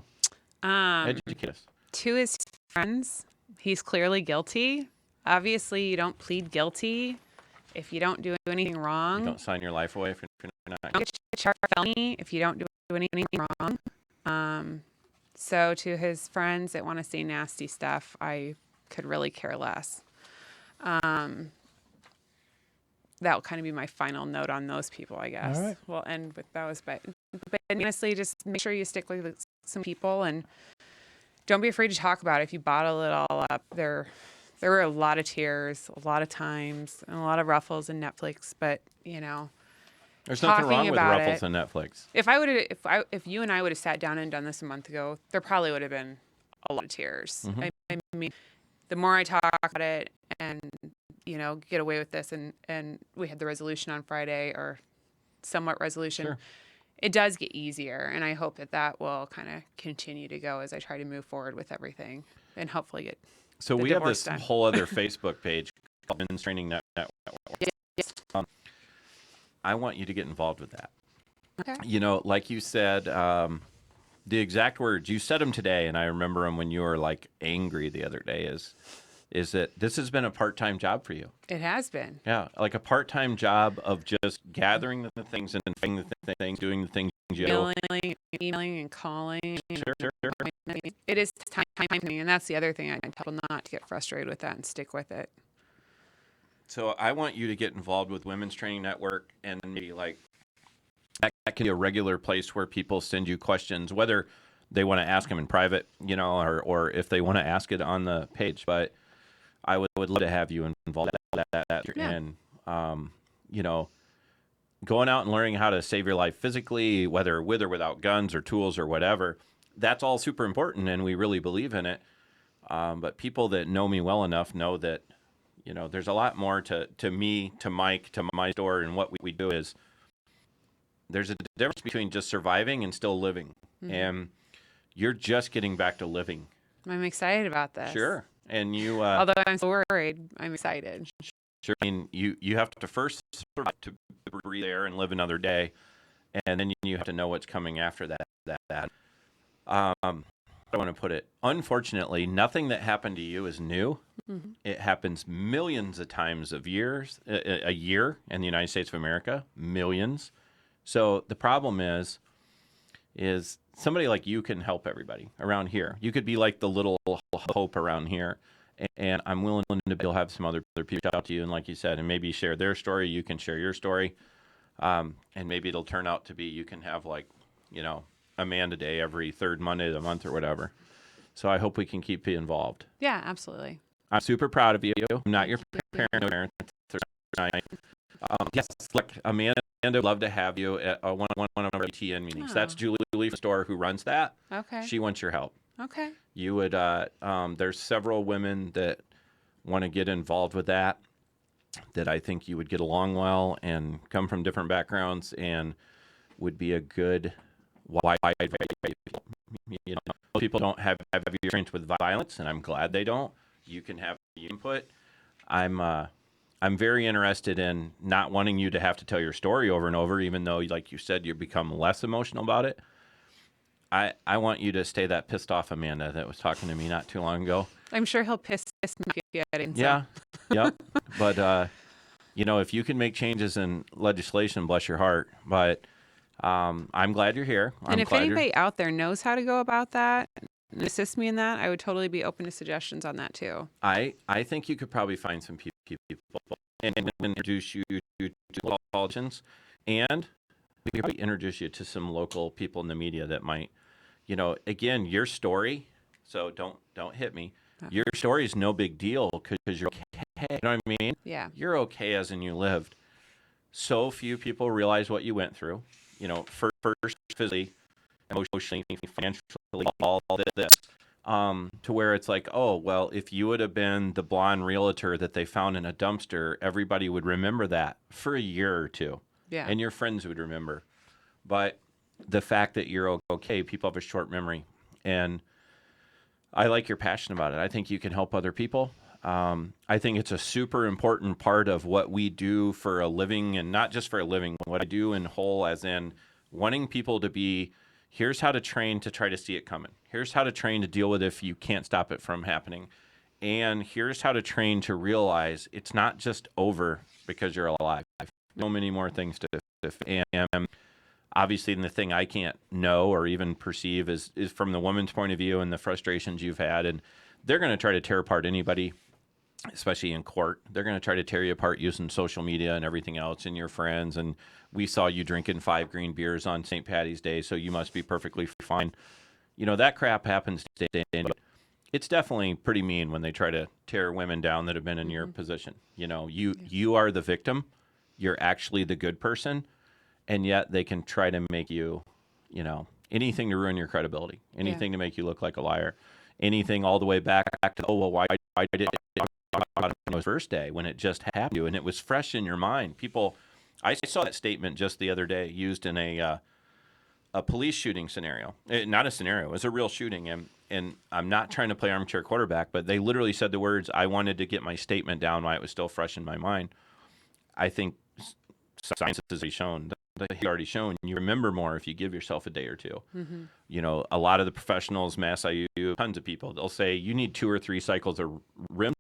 Educate us. To his friends, he's clearly guilty. Obviously, you don't plead guilty if you don't do anything You wrong. don't sign your life away if you're not. Don't get charged with felony if you don't do anything wrong. So to his friends that want to say nasty stuff, I could really care less. That'll kind of be my final note on those people, I guess. All right. We'll end with those, but honestly, just make sure you stick with some people and don't be afraid to talk about it. If you bottle it all up, there were a lot of tears, a lot of times, and a lot of ruffles in Netflix, but There's nothing wrong talking with about Ruffles it. on Netflix. If you and I would have sat down and done this a month ago, there probably would have been a lot of tears. Mhm. I mean, the more I talk about it and get away with this, and we had the resolution on Friday, or somewhat resolution. Sure. It does get easier, and I hope that will kind of continue to go as I try to move forward with everything, and hopefully get. So the we have divorce this done. whole other Facebook page called Men's Training Network. Yes. I want you to get involved with that. Okay. Like you said, the exact words, you said them today, and I remember them when you were like angry the other day, is that this has been a part-time job for you. It has been. Yeah, like a part-time job of just gathering the things and doing the things, doing the things you know. Emailing and calling. Sure. It is time consuming, and that's the other thing. I tell people not to get frustrated with that and stick with it. So I want you to get involved with Women's Training Network, and maybe like that can be a regular place where people send you questions, whether they want to ask them in private, or if they want to ask it on the page. But I would love to have you involved in that. Yeah. And going out and learning how to save your life physically, whether with or without guns or tools or whatever, that's all super important, and we really believe in it. But people that know me well enough know that, there's a lot more to me, to Mike, to my store, and what we do is there's a difference between just surviving and still living. Mm-hmm. And you're just getting back to living. I'm excited about this. Sure. And you, Although I'm so worried, I'm excited. sure. I mean, you have to first survive to breathe there and live another day, and then you have to know what's coming after that. I want to put it. Unfortunately, nothing that happened to you is new. Mm-hmm. It happens millions of times a year in the United States of America, millions. So the problem is somebody like you can help everybody around here. You could be like the little hope around here. And I'm willing to have some other people out to you, and like you said, and maybe share their story. You can share your story, and maybe it'll turn out to be you can have like, a man today every third Monday of the month or whatever. So I hope we can keep you involved. Yeah, absolutely. I'm super proud of you. I'm not your parent. Yes, look, Amanda would love to have you at one of our ATN meetings. Oh. That's Julie from the store who runs that. Okay. She wants your help. Okay. You would. There's several women that want to get involved with that I think you would get along well and come from different backgrounds and would be a good wide variety. Most people don't have your experience with violence, and I'm glad they don't. You can have input. I'm very interested in not wanting you to have to tell your story over and over, even though, like you said, you become less emotional about it. I want you to stay that pissed off Amanda that was talking to me not too long ago. I'm sure he'll piss me if you get it. Yeah, yep. But if you can make changes in legislation, bless your heart. But I'm glad you're here. And if anybody out there knows how to go about that and assist me in that, I would totally be open to suggestions on that too. I think you could probably find some people and introduce you to politicians, and we could probably introduce you to some local people in the media that might, again, your story. So don't hit me. Your story is no big deal because you're okay. You know what I mean? Yeah. You're okay as in you lived. So few people realize what you went through. First physically, emotionally, financially, all this. To where it's like, oh, well, if you would have been the blonde realtor that they found in a dumpster, everybody would remember that for a year or two. Yeah. And your friends would remember. But the fact that you're okay, people have a short memory. And I like your passion about it. I think you can help other people. I think it's a super important part of what we do for a living, and not just for a living, what I do in whole, as in wanting people to be, here's how to train to try to see it coming. Here's how to train to deal with it if you can't stop it from happening. And here's how to train to realize it's not just over because you're alive. So many more things to and obviously the thing I can't know or even perceive is from the woman's point of view and the frustrations you've had. And they're going to try to tear apart anybody, especially in court. They're going to try to tear you apart using social media and everything else and your friends. And we saw you drinking 5 green beers on St. Patty's Day, so you must be perfectly fine. That crap happens today. It's definitely pretty mean when they try to tear women down that have been in your position. You are the victim. You're actually the good person. And yet they can try to make you, anything to ruin your credibility, anything to make you look like a liar, anything all the way back to, oh, well, why did it talk about it on the first day when it just happened to you and it was fresh in your mind? People, I saw that statement just the other day used in a police shooting scenario. Not a scenario, it was a real shooting. And I'm not trying to play armchair quarterback, but they literally said the words, I wanted to get my statement down while it was still fresh in my mind. I think science has already shown you remember more if you give yourself a day or two. Mm-hmm. A lot of the professionals, Mass IU, tons of people, they'll say you need 2 or 3 cycles of REM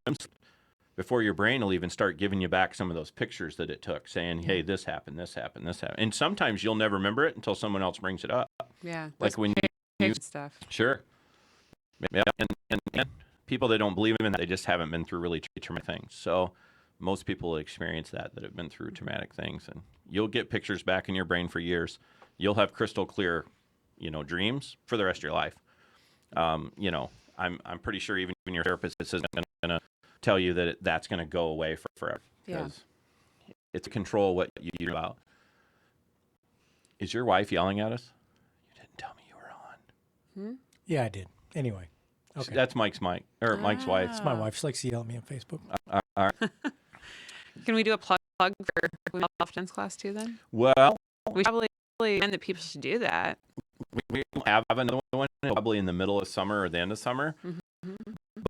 before your brain will even start giving you back some of those pictures that it took, saying, hey, this happened, this happened, this happened. And sometimes you'll never remember it until someone else brings it up. Yeah. Like when you stuff. Sure. Yeah, and people that don't believe in that, they just haven't been through really traumatic things. So most people experience that have been through traumatic things, and you'll get pictures back in your brain for years. You'll have crystal clear, dreams for the rest of your life. I'm pretty sure even your therapist isn't going to tell you that that's going to go away forever. Yeah. It's control what you do about. Is your wife yelling at us? You didn't tell me you were on. Yeah, I did. Anyway. Okay. That's Mike's wife. It's my wife. She likes to yell at me on Facebook. All right. Can we do a plug for women's self-defense class too then? Well, We probably recommend that people should do that. we have another one probably in the middle of summer or the end of summer.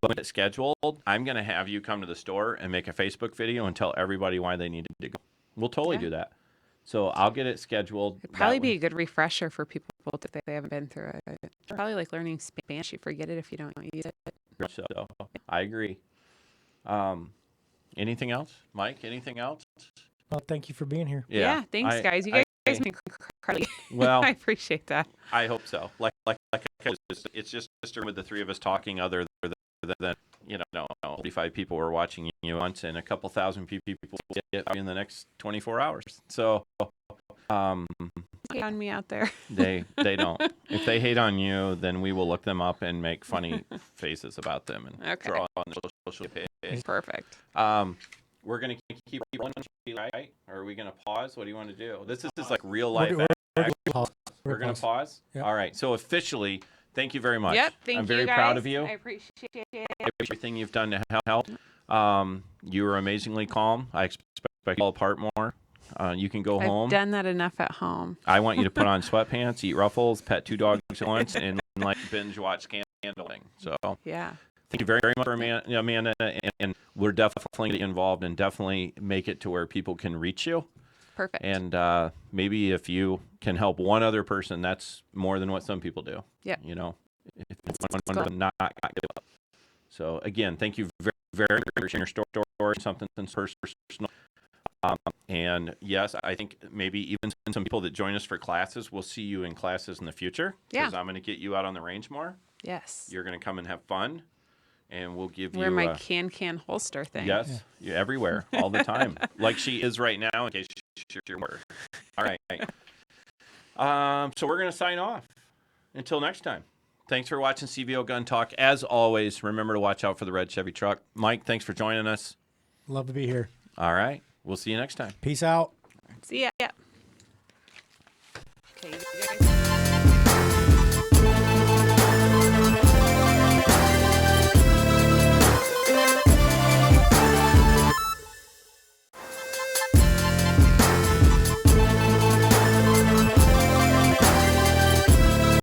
when it's scheduled, I'm going to have you come to the store and make a Facebook video and tell everybody why they need to go. We'll totally Yeah. do that. So I'll get it scheduled. It'd probably That be way- a good refresher for people if they haven't been through it. It's probably like learning Spanish. You forget it if you don't use it. So I agree. Anything else, Mike? Anything else? Well, thank you for being here. Yeah, thanks, guys. You guys have been incredible. Well, I appreciate that. I hope so. It's just with the three of us talking, other than 45 people were watching you once, and a couple thousand people get in the next 24 hours. So, Hate on me out there. they don't. If they hate on you, then we will look them up and make funny faces about them and Okay. draw on the social page. Perfect. We're gonna keep rolling, right? Or are we gonna pause? What do you want to do? This is like real We're- life. we're We're gonna pause. Yep. All right. So officially, thank you very much. Yep. Thank I'm you, very guys. proud of you. I appreciate it. Everything you've done to help. You were amazingly calm. I expect you to fall apart more. You can go home. I've done that enough at home. I want you to put on sweatpants, eat Ruffles, pet 2 dogs at once, and like binge watch Candling. So Yeah. thank you very much, Amanda, and we're definitely get involved and definitely make it to where people can reach you. Perfect. And maybe if you can help one other person, that's more than what some people do. Yeah. You know, if one not give up. So again, thank you very much for sharing your story, something personal. And yes, I think maybe even some people that join us for classes will see you in classes in the future. Yeah. Because I'm going to get you out on the range more. Yes. You're going to come and have fun, and we'll give Wear you my can holster thing. yes, you're everywhere all the time, like she is right now. In case you're all right. So we're going to sign off. Until next time. Thanks for watching CVO Gun Talk. As always, remember to watch out for the red Chevy truck. Mike, thanks for joining us. Love to be here. All right. We'll see you next time. Peace out. See ya.